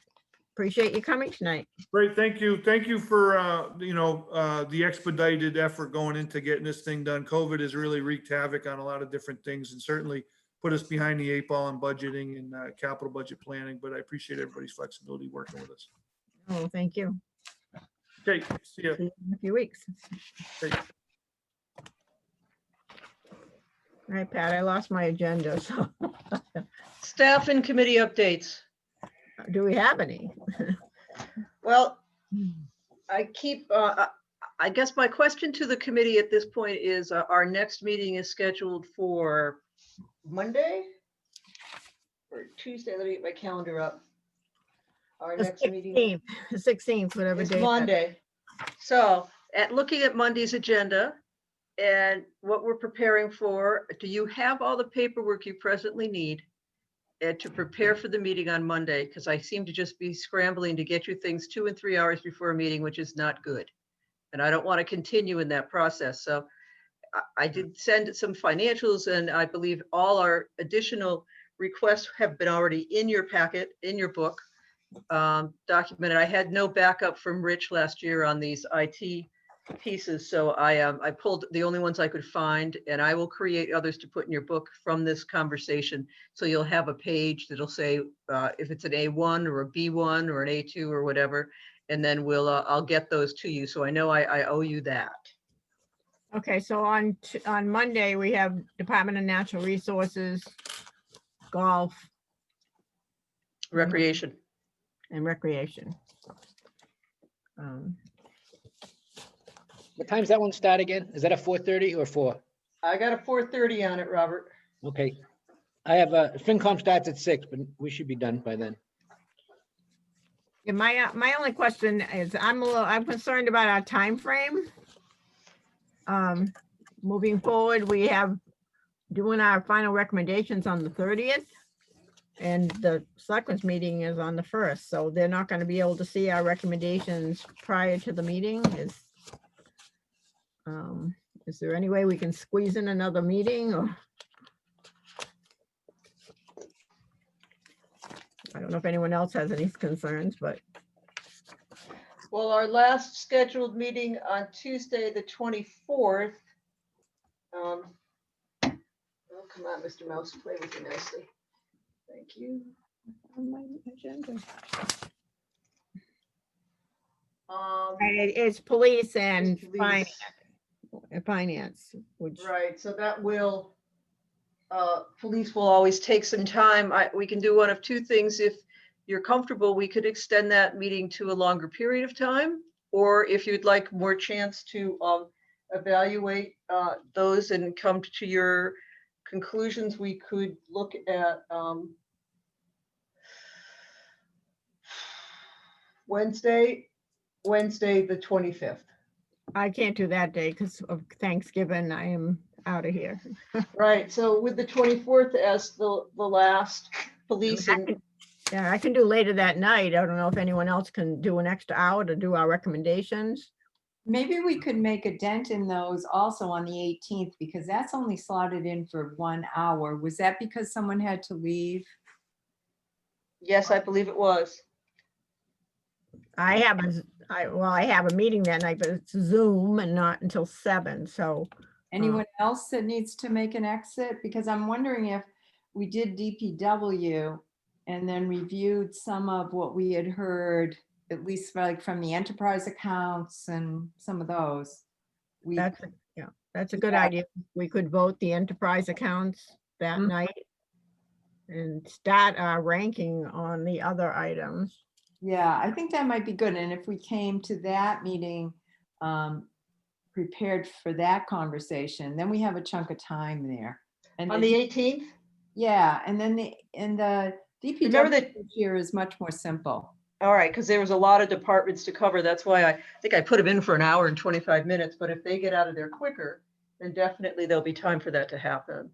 Speaker 1: appreciate you coming tonight.
Speaker 6: Great, thank you. Thank you for, the expedited effort going into getting this thing done. COVID has really wreaked havoc on a lot of different things and certainly put us behind the 8 ball on budgeting and capital budget planning, but I appreciate everybody's flexibility working with us.
Speaker 1: Oh, thank you.
Speaker 6: Okay, see ya.
Speaker 1: See you in a few weeks.
Speaker 6: Great.
Speaker 1: All right, Pat, I lost my agenda, so
Speaker 2: Staff and committee updates.
Speaker 1: do we have any?
Speaker 2: Well, I guess my question to the committee at this point is, our next meeting is scheduled for Monday or Tuesday. Let me get my calendar up. Our
Speaker 1: The
Speaker 2: next meeting
Speaker 1: 16th, the 16th, whatever
Speaker 2: is
Speaker 1: day. that-
Speaker 2: Monday. So looking at Monday's agenda and what we're preparing for, do you have all the paperwork you presently need to prepare for the meeting on Monday? Because I seem to just be scrambling to get you things 2 and 3 hours before a meeting, which is not good. And I don't want to continue in that process. So I did send some financials, and I believe all our additional requests have been already in your packet, in your book, documented. I had no backup from Rich last year on these IT pieces, so I pulled the only ones I could find, and I will create others to put in your book from this conversation. So you'll have a page that'll say if it's an A1 or a B1 or an A2 or whatever, and then I'll get those to you. So I know I owe you that.
Speaker 1: Okay, so on Monday, we have Department of Natural Resources, golf,
Speaker 2: Recreation.
Speaker 1: and recreation.
Speaker 5: What time's that one start again? Is that a 4:30 or 4?
Speaker 2: I got a 4:30 on it, Robert.
Speaker 5: Okay. I have FinCom starts at 6, but we should be done by then.
Speaker 1: Yeah, my only question is, I'm concerned about our time frame. Moving forward, we have doing our final recommendations on the 30th. And the selectmen's meeting is on the 1st, so they're not gonna be able to see our recommendations prior to the meeting. Is there any way we can squeeze in another meeting, or? I don't know if anyone else has any concerns, but
Speaker 2: Well, our last scheduled meeting on Tuesday, the 24th. Oh, come on, Mr. Mouse, play with me nicely. Thank you.
Speaker 1: on my agenda.
Speaker 2: Um,
Speaker 1: It's police and
Speaker 2: Police.
Speaker 1: finance, which,
Speaker 2: Right, so that will, police will always take some time. We can do one of two things. If you're comfortable, we could extend that meeting to a longer period of time. Or if you'd like more chance to evaluate those and come to your conclusions, we could look at Wednesday, the 25th.
Speaker 1: I can't do that day because of Thanksgiving. I am out of here.
Speaker 2: Right, so with the 24th as the last police
Speaker 1: I
Speaker 2: and
Speaker 1: can- Yeah, I can do later that night. I don't know if anyone else can do an extra hour to do our recommendations.
Speaker 7: Maybe we could make a dent in those also on the 18th, because that's only slotted in for 1 hour. Was that because someone had to leave?
Speaker 2: yes, I believe it was.
Speaker 1: I have a meeting that night, but it's Zoom and not until 7, so.
Speaker 7: Anyone else that needs to make an exit? Because I'm wondering if we did DPW and then reviewed some of what we had heard, at least like from the enterprise accounts and some of those.
Speaker 1: That's a good idea. We could vote the enterprise accounts that
Speaker 7: Mhm.
Speaker 1: night and start our ranking on the other items.
Speaker 7: Yeah, I think that might be good. And if we came to that meeting prepared for that conversation, then we have a chunk of time there. And
Speaker 2: On the 18th?
Speaker 7: yeah, and then the
Speaker 2: Remember
Speaker 7: DPW
Speaker 2: that-
Speaker 7: this year is much more simple.
Speaker 2: All right, because there was a lot of departments to cover. That's why I think I put them in for an hour and 25 minutes, but if they get out of there quicker, then definitely there'll be time for that to happen.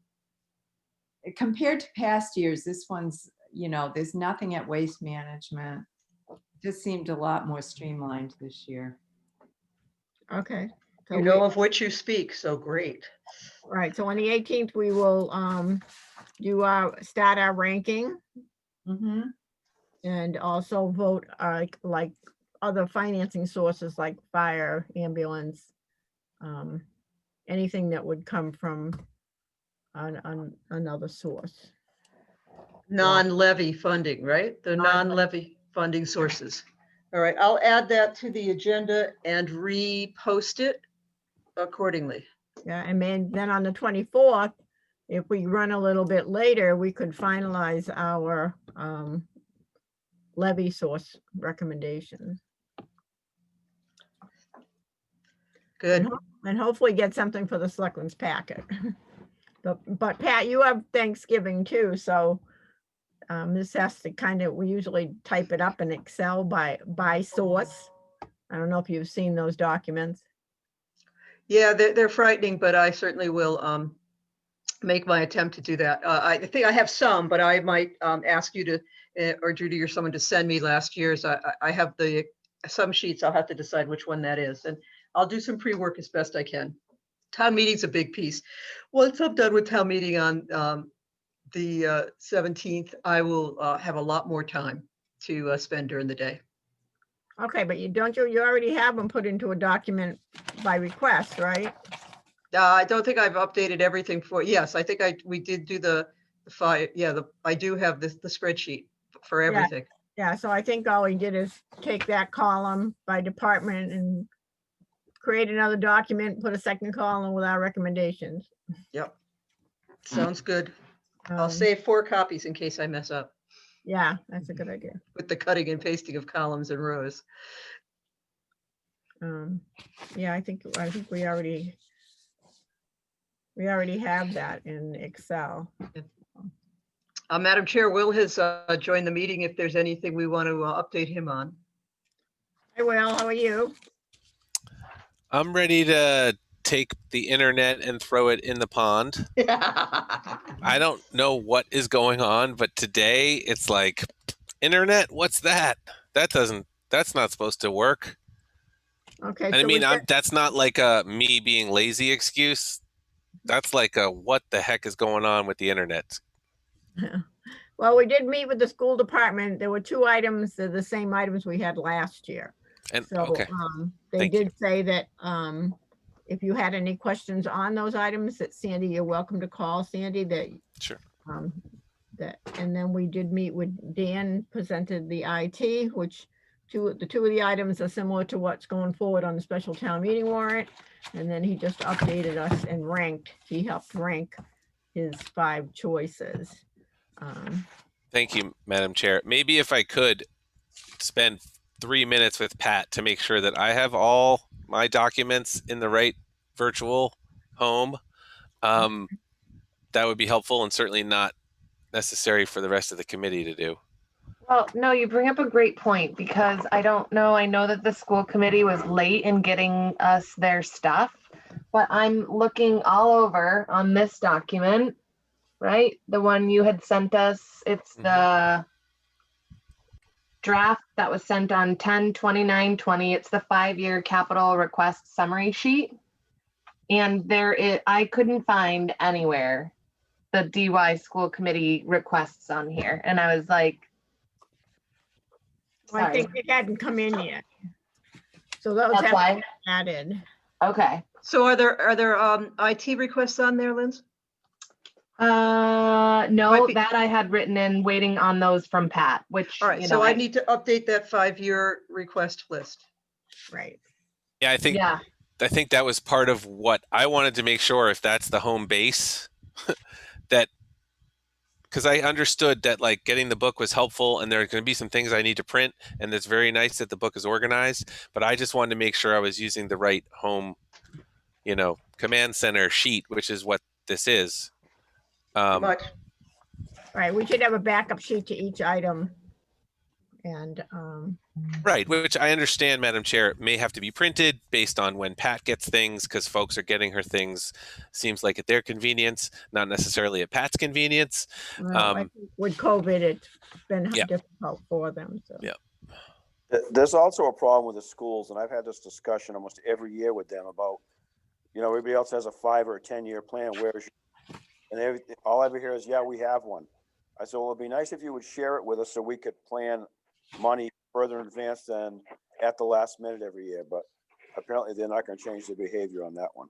Speaker 7: Compared to past years, this one's, there's nothing at waste management. Just seemed a lot more streamlined this year.
Speaker 1: Okay. So
Speaker 2: You know of which you speak, so great.
Speaker 1: Right, so on the 18th, we will start our ranking
Speaker 7: Mm-hmm.
Speaker 1: and also vote like other financing sources like fire, ambulance, anything that would come from another source.
Speaker 2: Non-levy funding, right? The non-levy funding sources. All right, I'll add that to the agenda and repost it accordingly.
Speaker 1: Yeah, and then on the 24th, if we run a little bit later, we could finalize our levy source recommendations.
Speaker 2: Good.
Speaker 1: And hopefully get something for the selectmen's packet. But Pat, you have Thanksgiving too, so This has to we usually type it up in Excel by source. I don't know if you've seen those documents.
Speaker 2: Yeah, they're frightening, but I certainly will make my attempt to do that. I think I have some, but I might ask you to, or Judy or someone to send me last year's. I have some sheets. I'll have to decide which one that is. And I'll do some pre-work as best I can. Town meeting's a big piece. Once I'm done with town meeting on the 17th, I will have a lot more time to spend during the day.
Speaker 1: Okay, but you already have them put into a document by request, right?
Speaker 2: I don't think I've updated everything yes, I think we did do the file. Yeah, I do have the spreadsheet for everything.
Speaker 1: Yeah, so I think all we did is take that column by department and create another document, put a second column with our recommendations.
Speaker 2: Yep. Sounds good. I'll
Speaker 1: Um,
Speaker 2: save 4 copies in case I mess up
Speaker 1: Yeah, that's a good idea.
Speaker 2: with the cutting and pasting of columns and rows.
Speaker 1: Yeah, I think we already have that in Excel.
Speaker 2: Madam Chair, Will has joined the meeting if there's anything we want to update him on.
Speaker 1: Hi, Will, how are you?
Speaker 10: I'm ready to take the internet and throw it in the pond. I don't know what is going on, but today it's like, internet, what's that? That's not supposed to work.
Speaker 1: Okay.
Speaker 10: And I
Speaker 1: so
Speaker 10: mean,
Speaker 1: we
Speaker 10: that's not like a me being lazy excuse. That's like a what the heck is going on with the internet?
Speaker 1: Well, we did meet with the school department. There were 2 items, they're the same items we had last year.
Speaker 10: And
Speaker 1: So
Speaker 10: okay,
Speaker 1: they
Speaker 10: Thank you.
Speaker 1: did say that if you had any questions on those items, that Sandy, you're welcome to call Sandy that.
Speaker 10: Sure.
Speaker 1: And then we did meet with Dan, presented the IT, which the 2 of the items are similar to what's going forward on the special town meeting warrant. And then he just updated us and he helped rank his 5 choices.
Speaker 10: Thank you, Madam Chair. Maybe if I could spend 3 minutes with Pat to make sure that I have all my documents in the right virtual home, that would be helpful and certainly not necessary for the rest of the committee to do.
Speaker 8: Well, no, you bring up a great point because I don't know. I know that the school committee was late in getting us their stuff, but I'm looking all over on this document, right? The one you had sent us. It's the draft that was sent on 10/29/20. It's the 5-year capital request summary sheet. And I couldn't find anywhere the DY school committee requests on here. And I was like,
Speaker 1: I think it hadn't come in yet. So those
Speaker 8: that's
Speaker 1: have
Speaker 8: why.
Speaker 1: been added.
Speaker 8: Okay.
Speaker 2: So are there IT requests on there, Linz?
Speaker 8: No,
Speaker 2: Might be-
Speaker 8: that I had written in waiting on those from Pat, which,
Speaker 2: All right,
Speaker 8: you
Speaker 2: so
Speaker 8: know,
Speaker 2: I need to update that 5-year request list.
Speaker 1: Right.
Speaker 10: Yeah, I think that was part of what I wanted to make sure, if that's the home base, that because I understood that like getting the book was helpful and there are going to be some things I need to print, and it's very nice that the book is organized, but I just wanted to make sure I was using the right home, command center sheet, which is what this is.
Speaker 2: Much.
Speaker 1: Right, we should have a backup sheet to each item. And
Speaker 10: Right, which I understand, Madam Chair, may have to be printed based on when Pat gets things, because folks are getting her things, seems like at their convenience, not necessarily at Pat's convenience.
Speaker 1: I think with COVID, it's been
Speaker 10: Yeah.
Speaker 1: difficult for them. So.
Speaker 10: Yeah.
Speaker 9: There's also a problem with the schools, and I've had this discussion almost every year with them about, everybody else has a 5 or 10-year plan, and all I ever hear is, yeah, we have one. I said, well, it'd be nice if you would share it with us so we could plan money further in advance than at the last minute every year, but apparently they're not going to change their behavior on that one.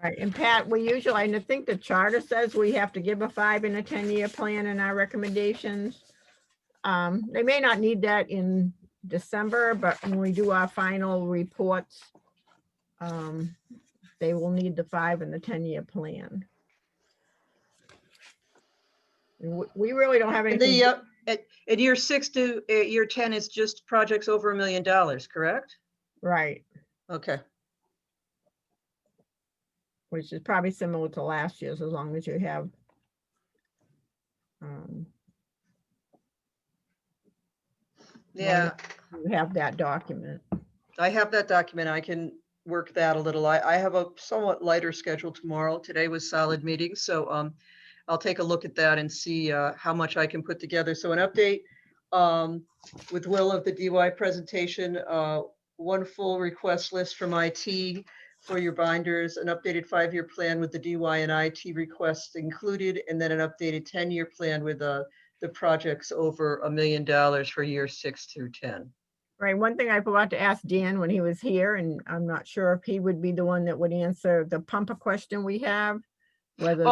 Speaker 1: Right, and Pat, and I think the charter says we have to give a 5 and a 10-year plan in our recommendations. They may not need that in December, but when we do our final reports, they will need the 5 and the 10-year plan. And we really don't have anything.
Speaker 2: At year 6 to year 10 is just projects over $1 million, correct?
Speaker 1: Right,
Speaker 2: Okay.
Speaker 1: which is probably similar to last year's, as long as you have Um,
Speaker 2: Yeah,
Speaker 1: You have that document.
Speaker 2: I have that document. I can work that a little. I have a somewhat lighter schedule tomorrow. Today was solid meetings, so I'll take a look at that and see how much I can put together. So an update with Will of the DY presentation, one full request list from IT for your binders, an updated 5-year plan with the DY and IT requests included, and then an updated 10-year plan with the projects over $1 million for years 6 through 10.
Speaker 1: Right, one thing I forgot to ask Dan when he was here, and I'm not sure if he would be the one that would answer the pumper question we have. Whether that-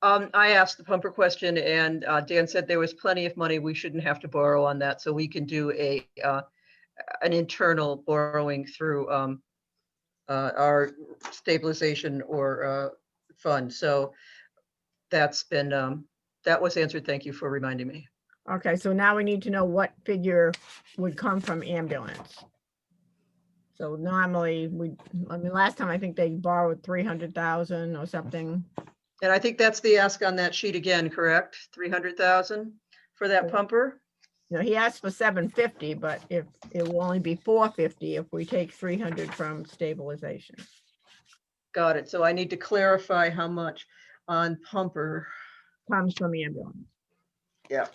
Speaker 2: Oh, I asked the pumper question and Dan said there was plenty of money. We shouldn't have to borrow on that. So we can do an internal borrowing through our stabilization or fund. So that's been, that was answered. Thank you for reminding me.
Speaker 1: Okay, so now we need to know what figure would come from ambulance. So normally I mean, last time I think they borrowed 300,000 or something.
Speaker 2: And I think that's the ask on that sheet again, correct? 300,000 for that pumper?
Speaker 1: You know, he asked for 750, but if it will only be 450 if we take 300 from stabilization.
Speaker 2: Got it. So I need to clarify how much on pumper.
Speaker 1: Comes from ambulance.
Speaker 2: Yeah.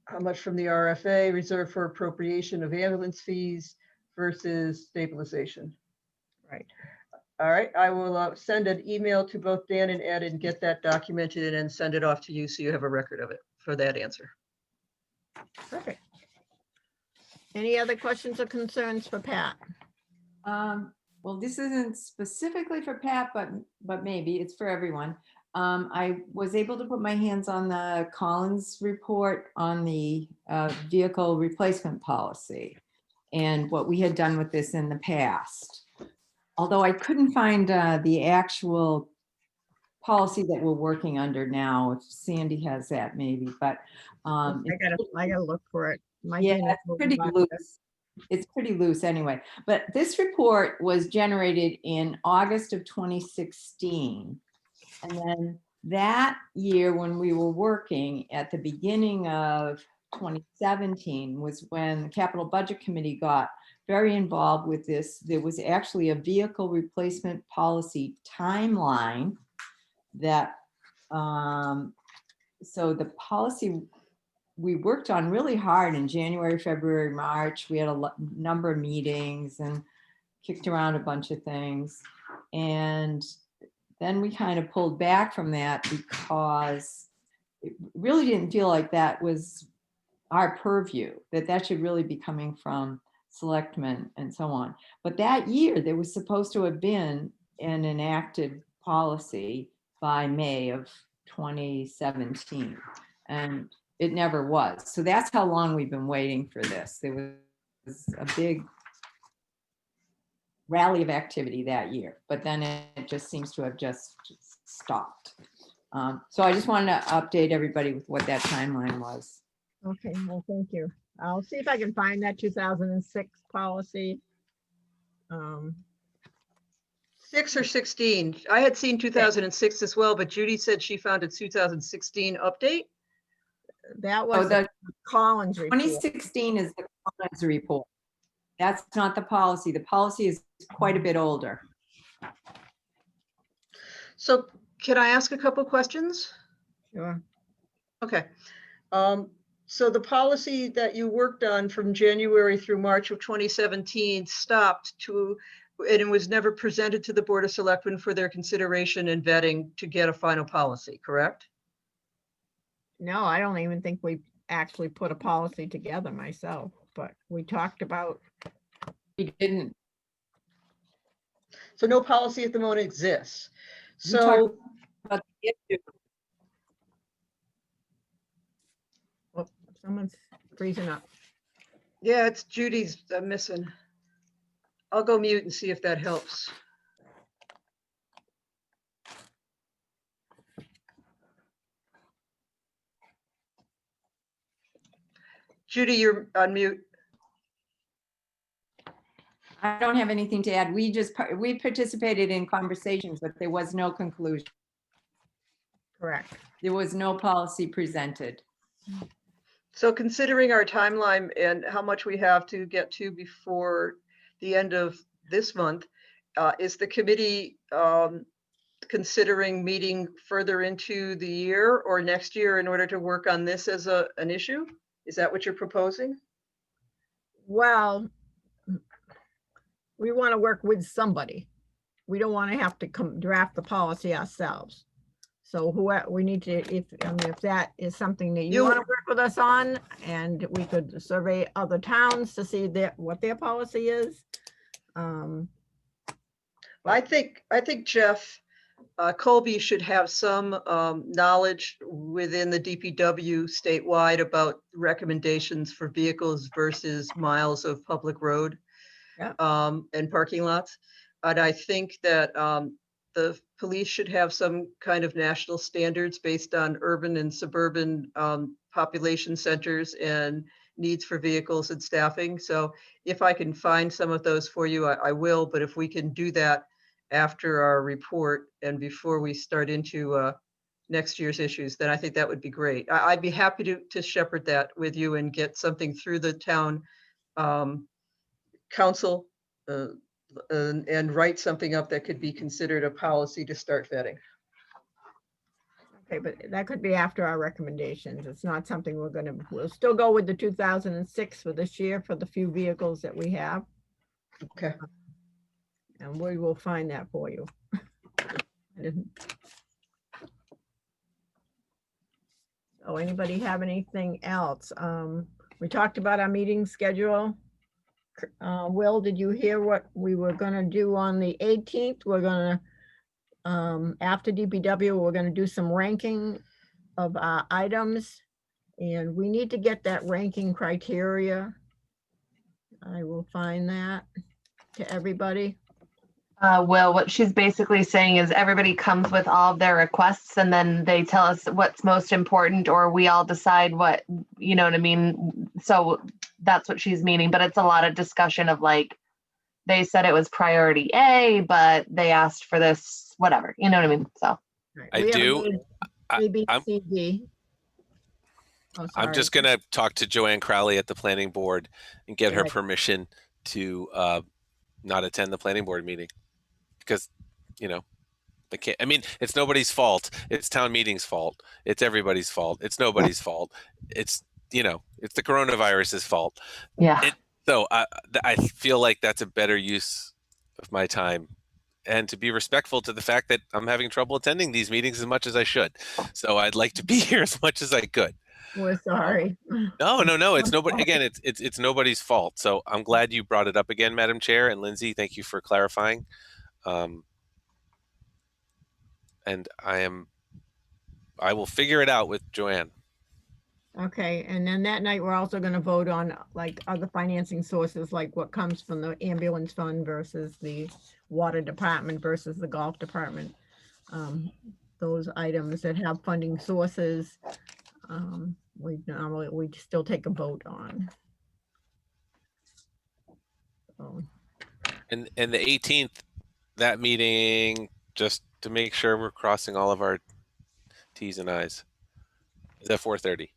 Speaker 2: How much from the RFA, reserved for appropriation of ambulance fees versus stabilization?
Speaker 1: Right.
Speaker 2: All right, I will send an email to both Dan and Ed and get that documented and send it off to you so you have a record of it for that answer.
Speaker 1: Perfect. Any other questions or concerns for Pat?
Speaker 7: Well, this isn't specifically for Pat, but maybe it's for everyone. I was able to put my hands on the Collins report on the vehicle replacement policy and what we had done with this in the past. Although I couldn't find the actual policy that we're working under now. If Sandy has that maybe, but
Speaker 1: I gotta look for it. Might be
Speaker 7: yeah,
Speaker 1: in the
Speaker 7: it's pretty
Speaker 1: folder.
Speaker 7: loose. It's pretty loose anyway. But this report was generated in August of 2016. And then that year when we were working at the beginning of 2017 was when the Capital Budget Committee got very involved with this. There was actually a vehicle replacement policy timeline that, so the policy we worked on really hard in January, February, March. We had a number of meetings and kicked around a bunch of things. And then we kind of pulled back from that because it really didn't feel like that was our purview, that should really be coming from selectmen and so on. But that year there was supposed to have been an enacted policy by May of 2017. And it never was. So that's how long we've been waiting for this. There was a big rally of activity that year, but then it just seems to have just stopped. So I just wanted to update everybody with what that timeline was.
Speaker 1: Okay, well, thank you. I'll see if I can find that 2006 policy.
Speaker 2: 6 or 16? I had seen 2006 as well, but Judy said she found a 2016 update.
Speaker 1: That
Speaker 7: Oh,
Speaker 1: was
Speaker 7: the
Speaker 1: the Collins report.
Speaker 7: 2016 is the Collins report. That's not the policy. The policy is quite a bit older.
Speaker 2: So can I ask a couple questions?
Speaker 1: Sure.
Speaker 2: Okay. So the policy that you worked on from January through March of 2017 stopped and it was never presented to the Board of Selectmen for their consideration and vetting to get a final policy, correct?
Speaker 1: No, I don't even think we actually put a policy together myself, but we talked about,
Speaker 7: We didn't.
Speaker 2: So no policy at the moment exists.
Speaker 7: We
Speaker 2: So,
Speaker 7: talked about the issue.
Speaker 1: oh, someone's freezing up.
Speaker 2: yeah, it's Judy's missing. I'll go mute and see if that helps. Judy, you're on mute.
Speaker 7: I don't have anything to add. We participated in conversations, but there was no conclusion.
Speaker 1: Correct.
Speaker 7: There was no policy presented.
Speaker 2: So considering our timeline and how much we have to get to before the end of this month, is the committee considering meeting further into the year or next year in order to work on this as an issue? Is that what you're proposing?
Speaker 1: Well, we want to work with somebody. We don't want to have to come draft the policy ourselves. So whoever, we need to, if that is something that you want to work with us on, and we could survey other towns to see what their policy is.
Speaker 2: I think Jeff Colby should have some knowledge within the DPW statewide about recommendations for vehicles versus miles of public road.
Speaker 1: Yeah.
Speaker 2: And parking lots. And I think that the police should have some kind of national standards based on urban and suburban population centers and needs for vehicles and staffing. So if I can find some of those for you, I will. But if we can do that after our report and before we start into next year's issues, then I think that would be great. I'd be happy to shepherd that with you and get something through the town council and write something up that could be considered a policy to start vetting.
Speaker 1: Okay, but that could be after our recommendations. It's not something we'll still go with the 2006 for this year for the few vehicles that we have.
Speaker 2: Okay.
Speaker 1: And we will find that for you. So anybody have anything else? We talked about our meeting schedule. Will, did you hear what we were gonna do on the 18th? We're gonna, after DPW, we're gonna do some ranking of our items. And we need to get that ranking criteria. I will find that to everybody.
Speaker 8: Will, what she's basically saying is everybody comes with all of their requests and then they tell us what's most important, or we all decide what, you know what I mean? So that's what she's meaning, but it's a lot of discussion of like, they said it was priority A, but they asked for this, whatever, you know what I mean? So.
Speaker 1: Right,
Speaker 10: I
Speaker 1: we have
Speaker 10: do.
Speaker 1: A, B,
Speaker 10: I'm-
Speaker 1: C, D. Oh,
Speaker 10: I'm just
Speaker 1: sorry.
Speaker 10: gonna talk to Joanne Crowley at the planning board and get her
Speaker 1: Right.
Speaker 10: permission to not attend the planning board meeting. Because, you know, they can't, I mean, it's nobody's fault. It's town meeting's fault. It's everybody's fault. It's nobody's fault. It's, you know, it's the coronavirus's fault.
Speaker 8: Yeah.
Speaker 10: So I feel like that's a better use of my time, and to be respectful to the fact that I'm having trouble attending these meetings as much as I should. So I'd like to be here as much as I could.
Speaker 1: We're sorry.
Speaker 10: No. It's nobody. Again, it's nobody's fault. So I'm glad you brought it up again, Madam Chair, and Lindsay, thank you for clarifying. And I will figure it out with Joanne.
Speaker 1: Okay, and then that night, we're also gonna vote on like other financing sources, like what comes from the ambulance fund versus the water department versus the golf department. Those items that have funding sources, we still take a vote on. So,
Speaker 10: And the 18th, that meeting, just to make sure we're crossing all of our T's and I's, is at 4:30.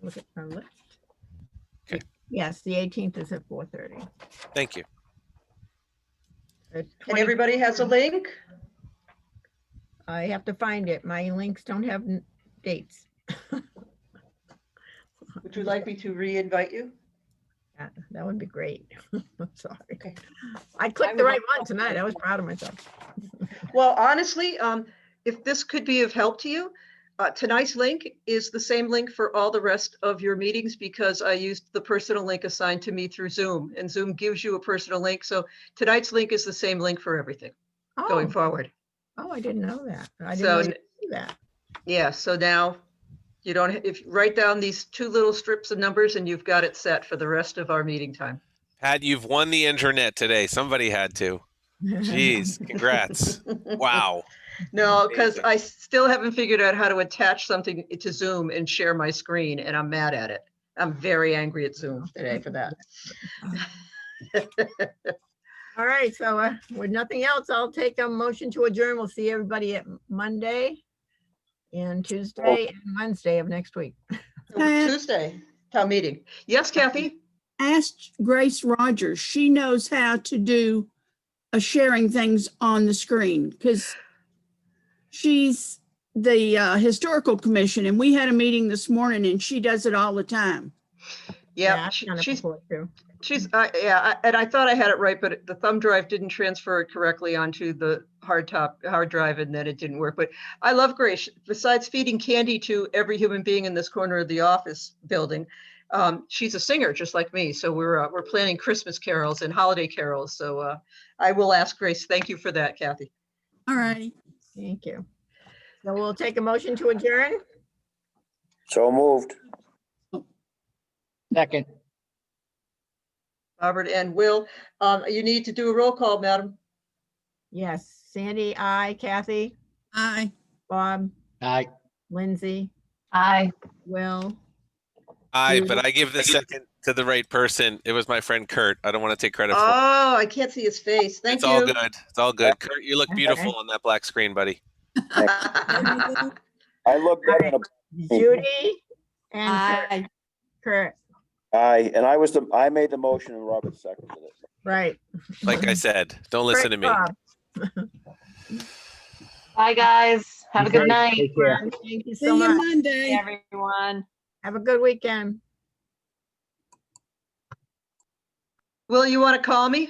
Speaker 1: look at our list.
Speaker 10: Okay.
Speaker 1: Yes, the 18th is at 4:30.
Speaker 10: Thank you.
Speaker 1: The
Speaker 2: And everybody has a link?
Speaker 1: I have to find it. My links don't have dates.
Speaker 2: Would you like me to re-invite you?
Speaker 1: Yeah, that would be great. I'm sorry.
Speaker 2: Okay.
Speaker 1: I clicked the right one tonight. I was proud of myself.
Speaker 2: Well, honestly, if this could be of help to you, tonight's link is the same link for all the rest of your meetings because I used the personal link assigned to me through Zoom, and Zoom gives you a personal link. So tonight's link is the same link for everything going
Speaker 1: Oh,
Speaker 2: forward.
Speaker 1: oh, I didn't know that. I didn't
Speaker 2: So
Speaker 1: know you could do that.
Speaker 2: yeah, so now you don't, if you write down these two little strips of numbers and you've got it set for the rest of our meeting time.
Speaker 10: Pat, you've won the internet today. Somebody had to. Jeez, congrats. Wow.
Speaker 2: No, because I still haven't figured out how to attach something to Zoom and share my screen, and I'm mad at it. I'm very angry at Zoom today for that.
Speaker 1: All right, so with nothing else, I'll take a motion to adjourn. We'll see everybody at Monday and Tuesday and Wednesday of next week.
Speaker 2: Tuesday, town meeting. Yes, Kathy?
Speaker 11: Ask Grace Rogers. She knows how to do sharing things on the screen because she's the historical commission and we had a meeting this morning and she does it all the time.
Speaker 2: Yeah,
Speaker 1: I've done it
Speaker 2: she's,
Speaker 1: before, too.
Speaker 2: and I thought I had it right, but the thumb drive didn't transfer it correctly onto the hard drive, and then it didn't work. But I love Grace. Besides feeding candy to every human being in this corner of the office building, she's a singer just like me. So we're planning Christmas carols and holiday carols. So I will ask Grace. Thank you for that, Kathy.
Speaker 11: All righty.
Speaker 1: Thank you. So we'll take a motion to adjourn.
Speaker 9: So moved.
Speaker 5: Second,
Speaker 2: Robert and Will, you need to do a roll call, madam.
Speaker 1: Yes, Sandy, I, Kathy,
Speaker 11: Aye.
Speaker 1: Bob,
Speaker 5: aye.
Speaker 1: Lindsay,
Speaker 8: Aye.
Speaker 1: Will.
Speaker 10: Aye, but I give the second to the right person. It was my friend Kurt. I don't want to take credit for it.
Speaker 2: Oh, I can't see his face. Thank
Speaker 10: It's all
Speaker 2: you.
Speaker 10: good. It's all good. Kurt, you look beautiful on that black screen, buddy.
Speaker 9: I look better in a,
Speaker 1: Judy and
Speaker 7: Aye.
Speaker 1: Kurt.
Speaker 9: aye, and I made the motion and Robert seconded it.
Speaker 1: Right.
Speaker 10: Like I said, don't listen to me.
Speaker 1: Bob.
Speaker 8: Bye, guys. Have a good night.
Speaker 5: Take care.
Speaker 1: Thank you
Speaker 11: See
Speaker 1: so
Speaker 11: you
Speaker 1: much.
Speaker 11: Monday.
Speaker 7: Everyone.
Speaker 1: Have a good weekend.
Speaker 2: Will, you want to call me?